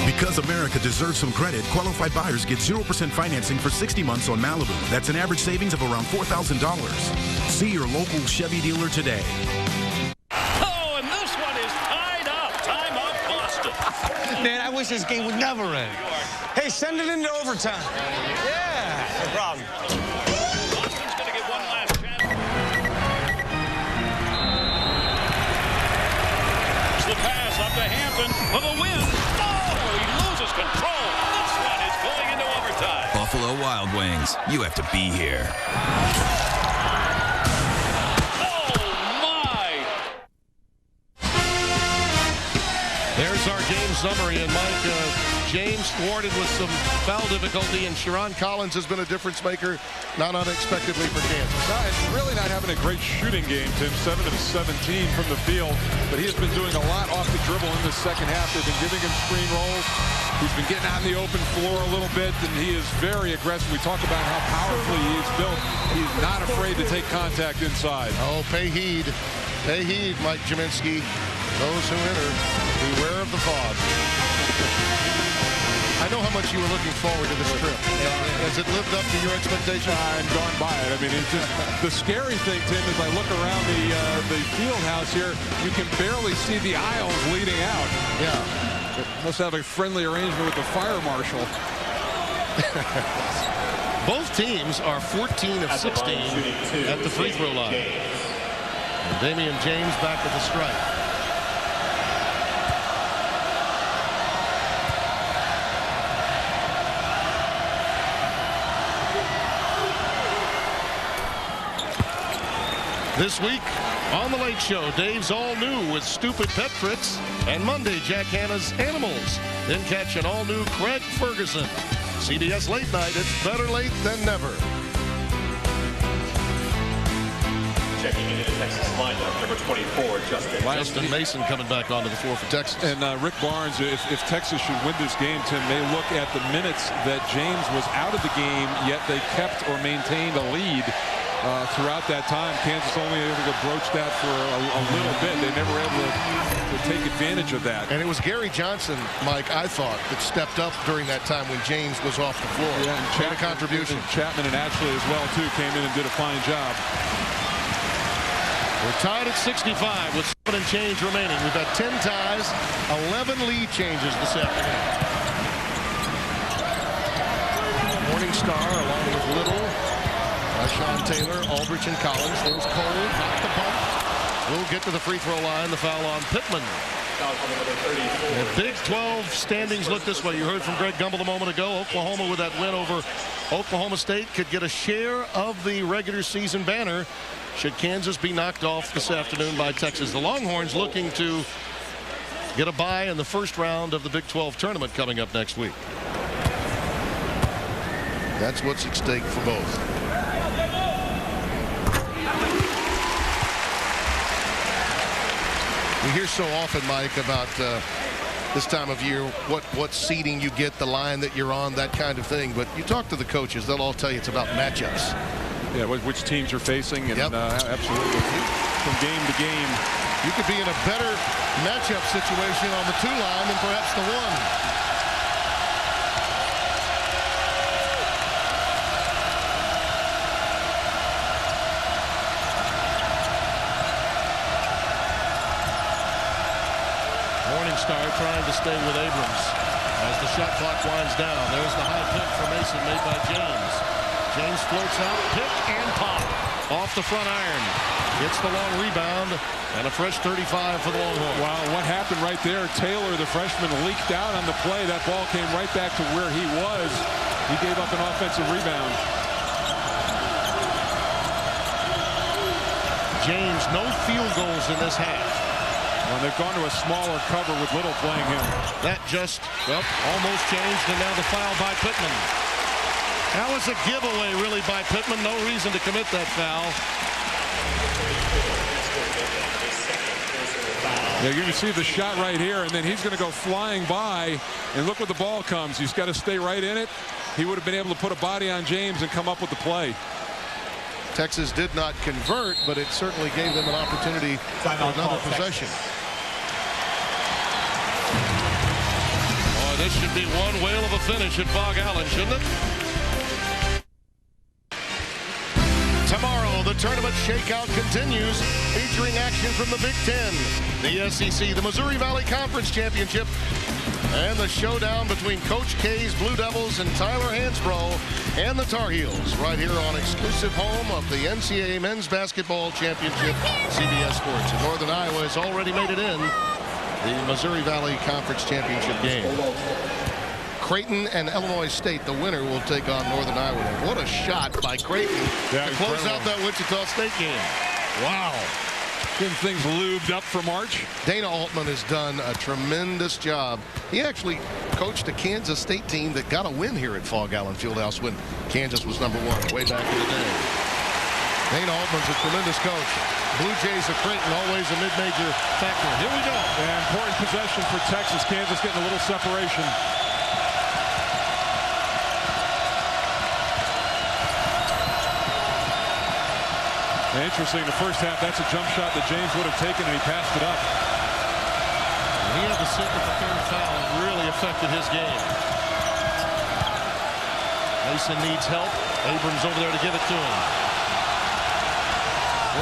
Because America deserves some credit, qualified buyers get 0% financing for 60 months on Malibu. That's an average savings of around $4,000. See your local Chevy dealer today. Oh, and this one is tied up. Time up, Boston. Man, I wish this game would never end. Hey, send it into overtime. Yeah, no problem. Boston's going to get one last chance. It's the pass up to Hampton for the win. Oh, he loses control. This one is going into overtime. Buffalo Wild Wings, you have to be here. There's our game summary, and Mike, James thwarted with some foul difficulty, and Sharon Collins has been a difference maker, not unexpectedly for Kansas. And really not having a great shooting game, Tim. 7 of 17 from the field, but he has been doing a lot off the dribble in the second half. They've been giving him screen rolls. He's been getting out in the open floor a little bit, and he is very aggressive. We talk about how powerfully he is built. He's not afraid to take contact inside. Oh, pay heed. Pay heed, Mike Jaminski. Those who enter, beware of the fog. I know how much you were looking forward to this trip. Has it lived up to your expectations? I'm gone by it. I mean, it's just, the scary thing, Tim, is I look around the field house here, you can barely see the aisles leading out. Yeah. It must have a friendly arrangement with the fire marshal. Both teams are 14 of 16 at the free throw line. And Damian James back with the strike. This week on The Late Show, Dave's All New with Stupid Pet Fritz, and Monday, Jack Hanna's Animals. Then catch an all-new Craig Ferguson. CBS Late Night, it's better late than never. Checking into the Texas lineup, number 24, Justin Mason coming back onto the floor for Texas. And Rick Barnes, if Texas should win this game, Tim, may look at the minutes that James was out of the game, yet they kept or maintained a lead. Throughout that time, Kansas only able to broach that for a little bit. They never were able to take advantage of that. And it was Gary Johnson, Mike, I thought, that stepped up during that time when James was off the floor. Yeah, and Chapman, a contribution. And Chapman and Ashley as well, too, came in and did a fine job. We're tied at 65 with 7 and change remaining. We've got 10 ties, 11 lead changes this afternoon. Morningstar along with Little, Sean Taylor, Aldrich, and Collins. There's Cole, not the bump. Will get to the free throw line. The foul on Pittman. The Big 12 standings look this way. You heard from Greg Gumbel a moment ago. Oklahoma, with that win over Oklahoma State, could get a share of the regular season banner should Kansas be knocked off this afternoon by Texas. The Longhorns looking to get a bye in the first round of the Big 12 tournament coming up next week. That's what's at stake for both. We hear so often, Mike, about this time of year, what seeding you get, the line that you're on, that kind of thing. But you talk to the coaches, they'll all tell you it's about matchups. Yeah, which teams you're facing, and yep. Absolutely. From game to game, you could be in a better matchup situation on the 2 line than perhaps the 1. Morningstar trying to stay with Abrams as the shot clock winds down. There's the high pick for Mason made by James. James floats out, pick and pop off the front iron. Gets the long rebound and a fresh 35 for the Longhorns. Wow, what happened right there? Taylor, the freshman, leaked out on the play. That ball came right back to where he was. He gave up an offensive rebound. James, no field goals in this half. Well, they've gone to a smaller cover with Little playing him. That just almost changed, and now the foul by Pittman. That was a giveaway, really, by Pittman. No reason to commit that foul. Yeah, you can see the shot right here, and then he's going to go flying by, and look where the ball comes. He's got to stay right in it. He would have been able to put a body on James and come up with the play. Texas did not convert, but it certainly gave them an opportunity for another possession. Oh, this should be one whale of a finish at Fog Allen, shouldn't it? Tomorrow, the tournament shakeout continues, featuring action from the Big Ten, the SEC, the Missouri Valley Conference Championship, and the showdown between Coach K's Blue Devils and Tyler Hansbrough and the Tar Heels, right here on exclusive home of the NCAA Men's Basketball Championship, CBS Sports. And Northern Iowa has already made it in the Missouri Valley Conference Championship game. Creighton and Illinois State, the winner, will take on Northern Iowa. What a shot by Creighton to close out that Wichita State game. Wow. Getting things lubed up for March. Dana Altman has done a tremendous job. He actually coached a Kansas State team that got a win here at Fog Allen Fieldhouse when Kansas was #1 way back in the day. Dana Altman's a tremendous coach. Blue Jays of Creighton, always a mid-major factor. Here we go. Yeah, important possession for Texas. Kansas getting a little separation. Interesting, the first half, that's a jump shot that James would have taken, and he passed it up. He had to sit with the third foul. It really affected his game. Mason needs help. Abrams over there to give it to him.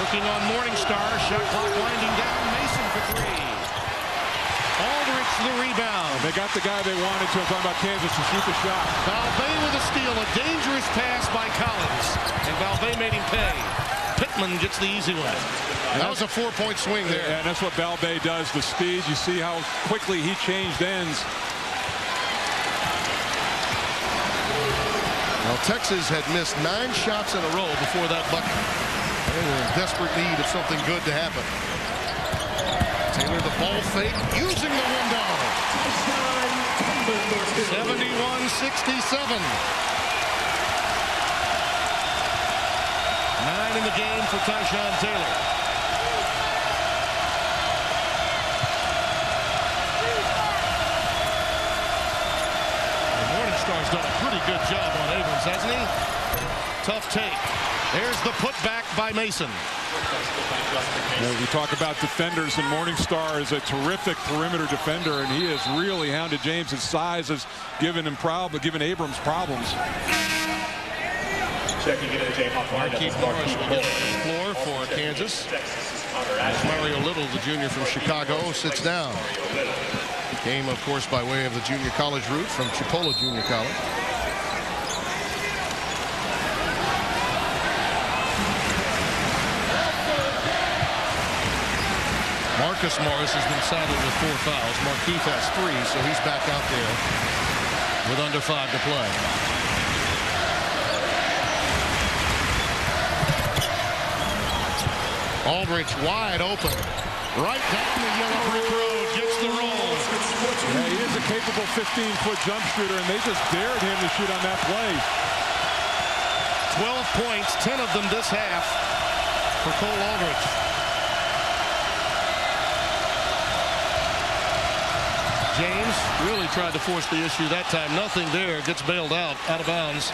Working on Morningstar. Shot clock winding down. Mason for 3. Aldrich the rebound. They got the guy they wanted to. I'm talking about Kansas to shoot the shot. Valvey with a steal. A dangerous pass by Collins. And Valvey made him pay. Pittman gets the easy one. That was a 4-point swing there. Yeah, and that's what Valvey does. The speed, you see how quickly he changed ends. Well, Texas had missed 9 shots in a row before that bucket. They were in desperate need of something good to happen. Taylor, the ball fake, using the window. 71-67. 9 in the game for Tyshawn Taylor. And Morningstar's done a pretty good job on Abrams, hasn't he? Tough take. There's the putback by Mason. We talk about defenders, and Morningstar is a terrific perimeter defender, and he has really hounded James. His size has given Abrams problems. Checking into Jayhawks. Marquise Morris will get the floor for Kansas. As Mario Little, the junior from Chicago, sits down. He came, of course, by way of the junior college route from Chipola Junior College. Marcus Morris has been saddled with 4 fouls. Markieff has 3, so he's back out there with under 5 to play. Aldridge wide open. Right down the yellow brick road. Gets the roll. Yeah, he is a capable 15-foot jump shooter, and they just dared him to shoot on that play. 12 points, 10 of them this half for Cole Aldridge. James really tried to force the issue that time. Nothing there. Gets bailed out of bounds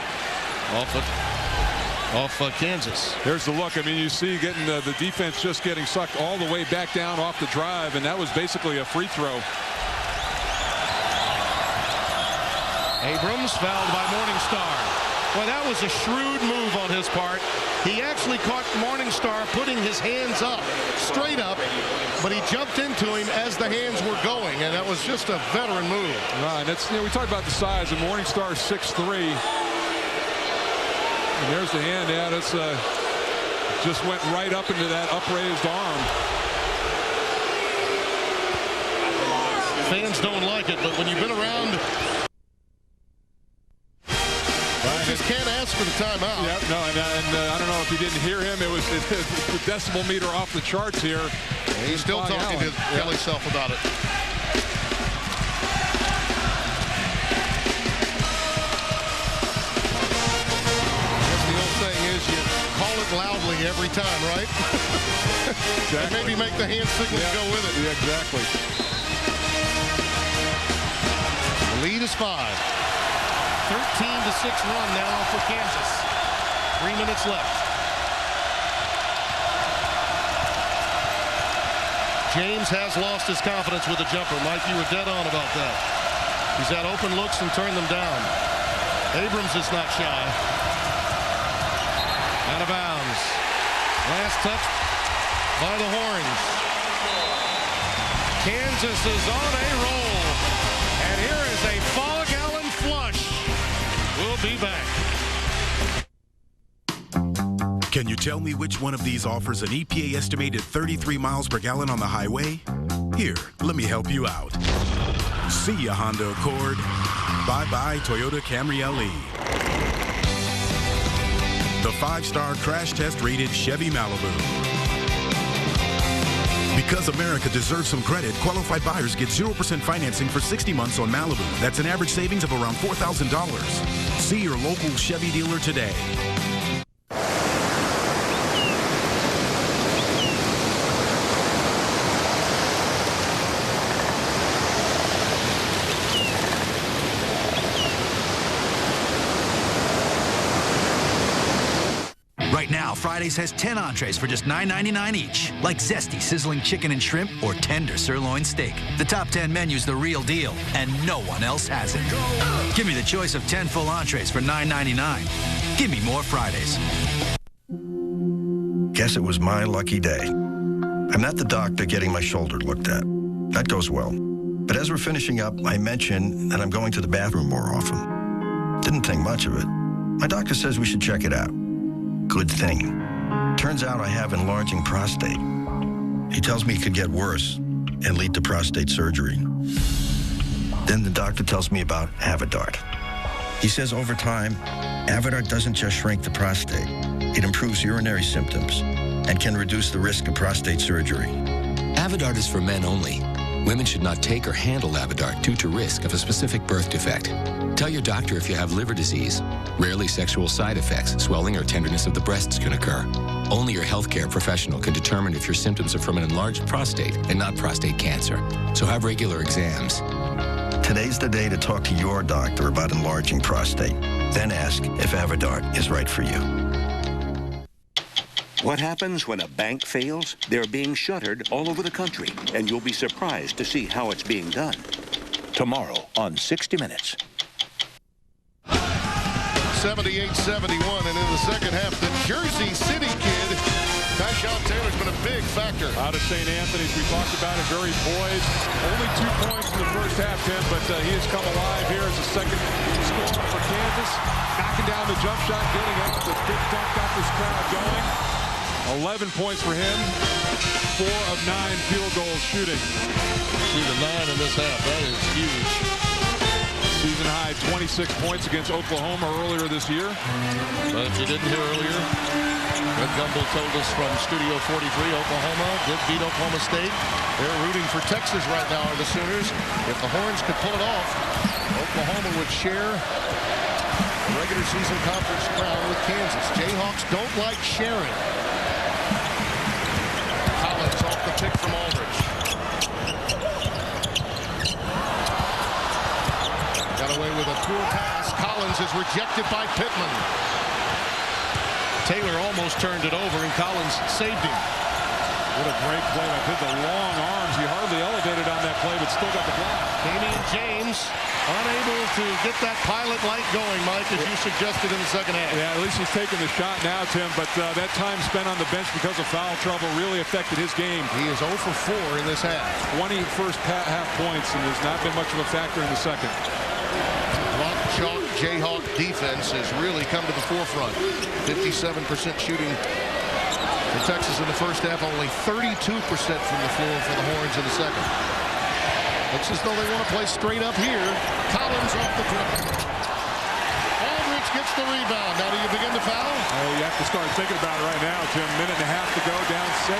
off Kansas. There's the look. I mean, you see getting the defense just getting sucked all the way back down off the drive, and that was basically a free throw. Abrams fouled by Morningstar. Well, that was a shrewd move on his part. He actually caught Morningstar putting his hands up, straight up, but he jumped into him as the hands were going, and that was just a veteran move. Right, and that's, we talk about the size, and Morningstar 6'3". And there's the hand. Yeah, that's just went right up into that upraised arm. Fans don't like it, but when you've been around, you just can't ask for the timeout. Yep, no, and I don't know if you didn't hear him. It was the decibel meter off the charts here. And he's still talking to Kelly Self about it. Loudly every time, right? Exactly. And maybe make the hand signal go with it. Yeah, exactly. The lead is 5. 13-6 run now for Kansas. 3 minutes left. James has lost his confidence with a jumper. Mike, you were dead on about that. He's had open looks and turned them down. Abrams is not shy. Out of bounds. Last touch by the Horns. Kansas is on a roll. And here is a Fog Allen flush. We'll be back. Can you tell me which one of these offers an EPA estimated 33 miles per gallon on the highway? Here, let me help you out. See ya, Honda Accord. Bye-bye, Toyota Camry LE. The 5-star crash test rated Chevy Malibu. Because America deserves some credit, qualified buyers get 0% financing for 60 months on Malibu. That's an average savings of around $4,000. See your local Chevy dealer today. Right now, Fridays has 10 entrees for just $9.99 each, like zesty sizzling chicken and shrimp or tender sirloin steak. The top 10 menu's the real deal, and no one else has it. Give me the choice of 10 full entrees for $9.99. Give me more Fridays. Guess it was my lucky day. I'm at the doctor getting my shoulder looked at. That goes well. But as we're finishing up, I mention that I'm going to the bathroom more often. Didn't think much of it. My doctor says we should check it out. Good thing. Turns out I have enlarging prostate. He tells me it could get worse and lead to prostate surgery. Then the doctor tells me about Avodart. He says over time, Avodart doesn't just shrink the prostate. It improves urinary symptoms and can reduce the risk of prostate surgery. Avodart is for men only. Women should not take or handle Avodart due to risk of a specific birth defect. Tell your doctor if you have liver disease. Rarely sexual side effects, swelling, or tenderness of the breasts can occur. Only your healthcare professional can determine if your symptoms are from an enlarged prostate and not prostate cancer. So have regular exams. Today's the day to talk to your doctor about enlarging prostate. Then ask if Avodart is right for you. What happens when a bank fails? They're being shuttered all over the country, and you'll be surprised to see how it's being done. Tomorrow on 60 Minutes. 78-71, and in the second half, the Jersey City kid, Tyshawn Taylor's been a big factor. Out of St. Anthony's, we talked about it, very poised. Only 2 points in the first half, Tim, but he has come alive here as the second scorer for Kansas. Knocking down the jump shot, getting up. The big dunk got this crowd going. 11 points for him. 4 of 9 field goals shooting. See the 9 in this half. That is huge. Season high 26 points against Oklahoma earlier this year. But if you didn't hear earlier, Greg Gumbel told us from Studio 43, Oklahoma did beat Oklahoma State. They're rooting for Texas right now, are the Sooners. If the Horns could pull it off, Oklahoma would share the regular season conference crown with Kansas. Jayhawks don't like sharing. Collins off the pick from Aldridge. Got away with a poor pass. Collins is rejected by Pittman. Taylor almost turned it over, and Collins saved him. What a great play. I did the long arms. He hardly elevated on that play, but still got the block. Damian James unable to get that pilot light going, Mike, as you suggested in the second half. Yeah, at least he's taking the shot now, Tim, but that time spent on the bench because of foul trouble really affected his game. He is 0 for 4 in this half. 20 first half points, and has not been much of a factor in the second. Block chalk Jayhawk defense has really come to the forefront. 57% shooting for Texas in the first half, only 32% from the floor for the Horns in the second. Looks as though they want to play straight up here. Collins off the dribble. Aldridge gets the rebound. Now do you begin to foul? Oh, you have to start thinking about it right now, Tim. Minute and a half to go, down 6.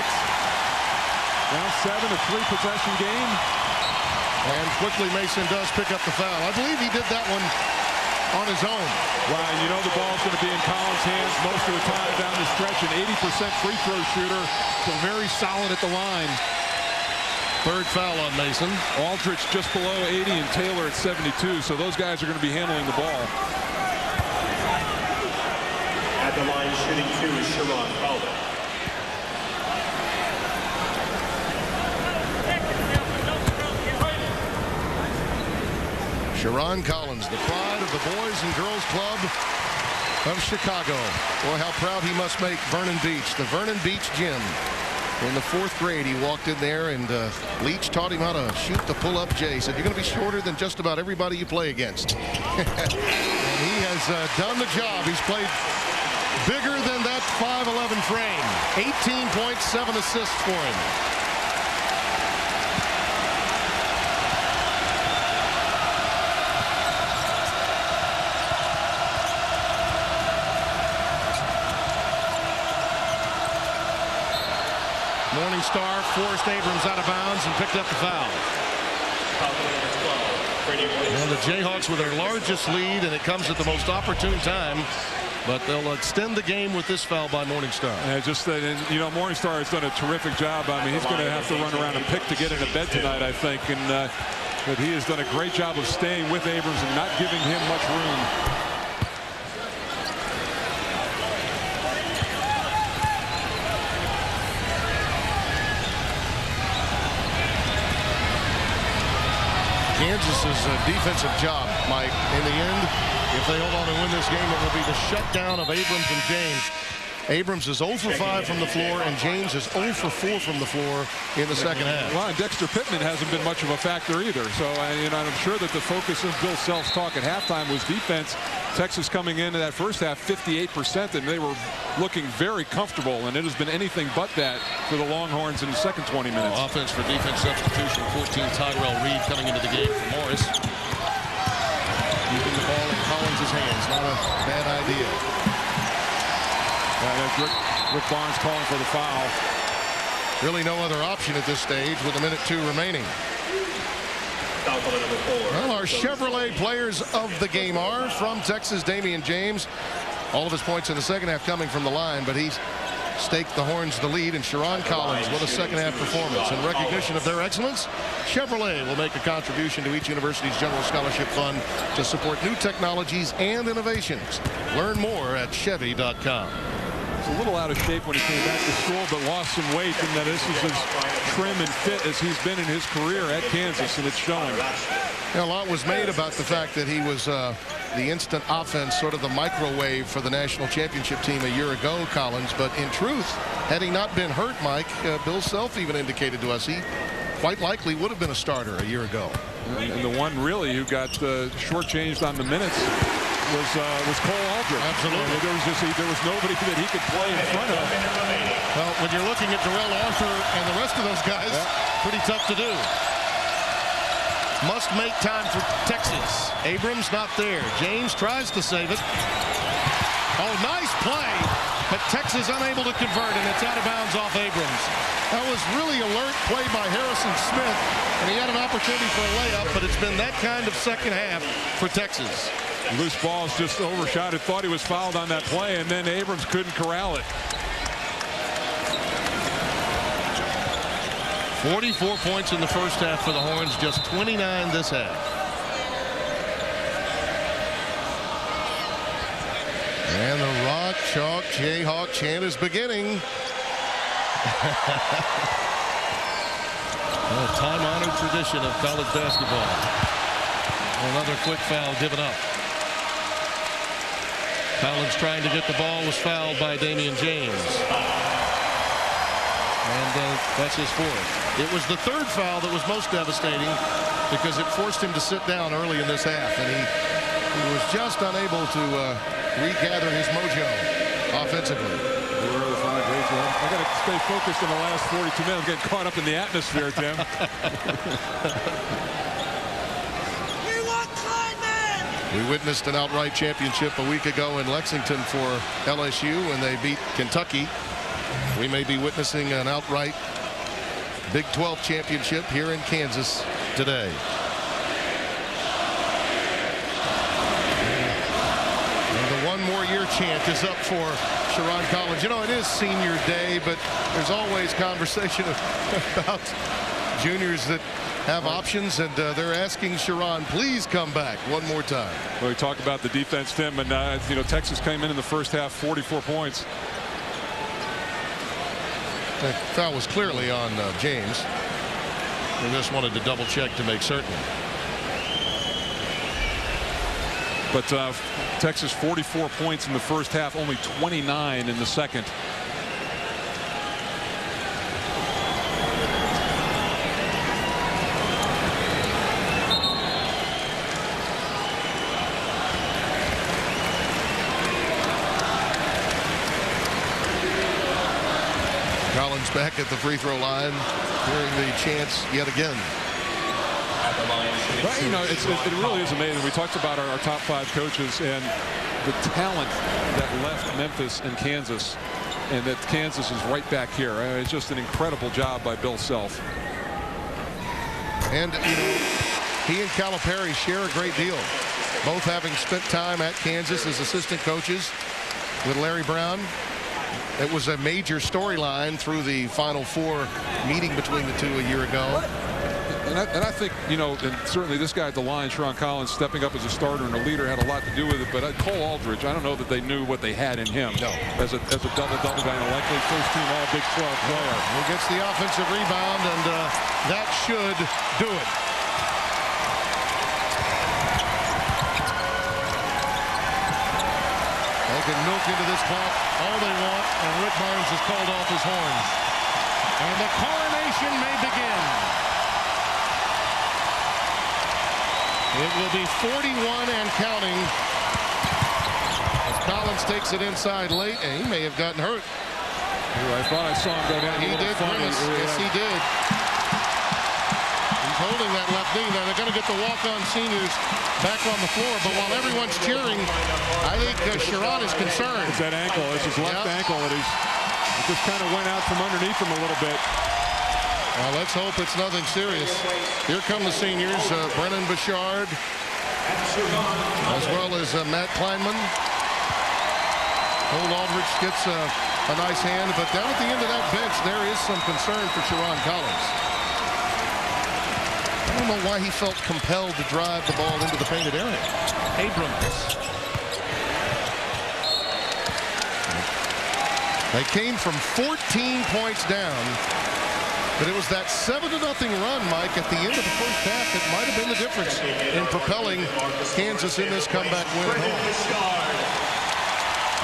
Down 7, a 3-possession game. And quickly Mason does pick up the foul. I believe he did that one on his own. Wow, you know the ball's going to be in Collins' hands most of the time down the stretch. An 80% free throw shooter, so very solid at the line. Third foul on Mason. Aldridge just below 80 and Taylor at 72, so those guys are going to be handling the ball. At the line shooting 2 is Sharon Collins. Sharon Collins, the pride of the Boys and Girls Club of Chicago. Boy, how proud he must make Vernon Beach, the Vernon Beach Gym. In the 4th grade, he walked in there, and Leach taught him how to shoot the pull-up J. He said, you're going to be shorter than just about everybody you play against. And he has done the job. He's played bigger than that 5'11" frame. 18 points, 7 assists for him. Morningstar forced Abrams out of bounds and picked up the foul. And the Jayhawks with their largest lead, and it comes at the most opportune time. But they'll extend the game with this foul by Morningstar. You know, Morningstar has done a terrific job. I mean, he's going to have to run around and pick to get into bed tonight, I think. And but he has done a great job of staying with Abrams and not giving him much room. Kansas's defensive job, Mike, in the end, if they hold on and win this game, it will be the shutdown of Abrams and James. Abrams is 0 for 5 from the floor, and James is 0 for 4 from the floor in the second half. Well, and Dexter Pittman hasn't been much of a factor either. So, I'm sure that the focus of Bill Self's talk at halftime was defense. Texas coming into that first half 58%, and they were looking very comfortable, and it has been anything but that for the Longhorns in the second 20 minutes. Offense for defense substitution, 14 Tyrell Reed coming into the game for Morris. Keeping the ball in Collins' hands, not a bad idea. Rick Barnes calling for the foul. Really no other option at this stage with 1:02 remaining. Well, our Chevrolet players of the game are from Texas, Damian James. All of his points in the second half coming from the line, but he's staked the Horns the lead. And Sharon Collins, what a second half performance. In recognition of their excellence, Chevrolet will make a contribution to each university's general scholarship fund to support new technologies and innovations. Learn more at Chevy.com. A little out of shape when he came back to school, but lost some weight, and that this is as trim and fit as he's been in his career at Kansas, and it's showing. A lot was made about the fact that he was the instant offense, sort of the microwave for the national championship team a year ago, Collins. But in truth, had he not been hurt, Mike, Bill Self even indicated to us he quite likely would have been a starter a year ago. And the one really who got shortchanged on the minutes was Cole Aldridge. Absolutely. There was nobody that he could play in front of. Well, when you're looking at Darrell Arthur and the rest of those guys, pretty tough to do. Must make time for Texas. Abrams not there. James tries to save it. Oh, nice play. But Texas unable to convert, and it's out of bounds off Abrams. That was really alert play by Harrison Smith, and he had an opportunity for a layup, but it's been that kind of second half for Texas. Loose balls just overshot it. Thought he was fouled on that play, and then Abrams couldn't corral it. 44 points in the first half for the Horns, just 29 this half. And the Rock Chalk Jayhawk chant is beginning. A time-honored tradition of college basketball. Another quick foul given up. Collins trying to get the ball, was fouled by Damian James. And that's his fourth. It was the third foul that was most devastating because it forced him to sit down early in this half, and he was just unable to regather his mojo offensively. I got to stay focused in the last 42 minutes. Getting caught up in the atmosphere, Tim. We witnessed an outright championship a week ago in Lexington for LSU when they beat Kentucky. We may be witnessing an outright Big 12 championship here in Kansas today. And the one more year chant is up for Sherron Collins. You know, it is senior day, but there's always conversation about juniors that have options, and they're asking Sherron, please come back one more time. Well, we talk about the defense, Tim, and you know, Texas came in the first half 44 points. The foul was clearly on James. We just wanted to double check to make certain. But Texas 44 points in the first half, only 29 in the second. Collins back at the free throw line, hearing the chants yet again. Well, you know, it really is amazing. We talked about our top 5 coaches and the talent that left Memphis and Kansas, and that Kansas is right back here. It's just an incredible job by Bill Self. And you know, he and Calipari share a great deal, both having spent time at Kansas as assistant coaches with Larry Brown. It was a major storyline through the Final Four meeting between the two a year ago. And I think, you know, and certainly this guy at the line, Sherron Collins, stepping up as a starter and a leader, had a lot to do with it. But Cole Aldridge, I don't know that they knew what they had in him. No. As a double-double guy, and a likely first-team All-Big 12 player. He gets the offensive rebound, and that should do it. They can milk into this clock all they want, and Rick Barnes has called off his horns. And the coronation may begin. It will be 41 and counting as Collins takes it inside late, and he may have gotten hurt. I thought I saw him go down. He did grimace. Yes, he did. He's holding that left knee. Now they're going to get the walk-on seniors back on the floor, but while everyone's cheering, I think Sherron is concerned. It's that ankle. It's his left ankle that it just kind of went out from underneath him a little bit. Well, let's hope it's nothing serious. Here come the seniors, Brennan Bouchard, as well as Matt Kleinman. Cole Aldridge gets a nice hand, but down at the end of that bench, there is some concern for Sherron Collins. I don't know why he felt compelled to drive the ball into the painted area. Abrams. They came from 14 points down. But it was that 7-0 run, Mike, at the end of the first half that might have been the difference in propelling Kansas in this comeback win at home.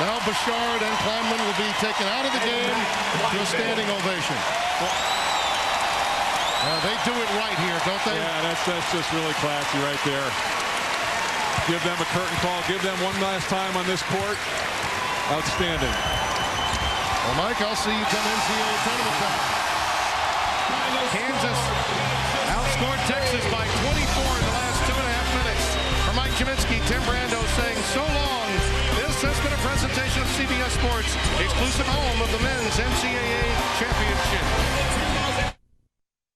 Now Bouchard and Kleinman will be taken out of the game to a standing ovation. They do it right here, don't they? Yeah, that's just really classy right there. Give them a curtain call. Give them one last time on this court. Outstanding. Well, Mike, I'll see you come NCAA tournament time. Kansas outscored Texas by 24 in the last 2.5 minutes. For Mike Kaminsky, Tim Brando saying so long. This has been a presentation of CBS Sports, exclusive home of the men's NCAA championship.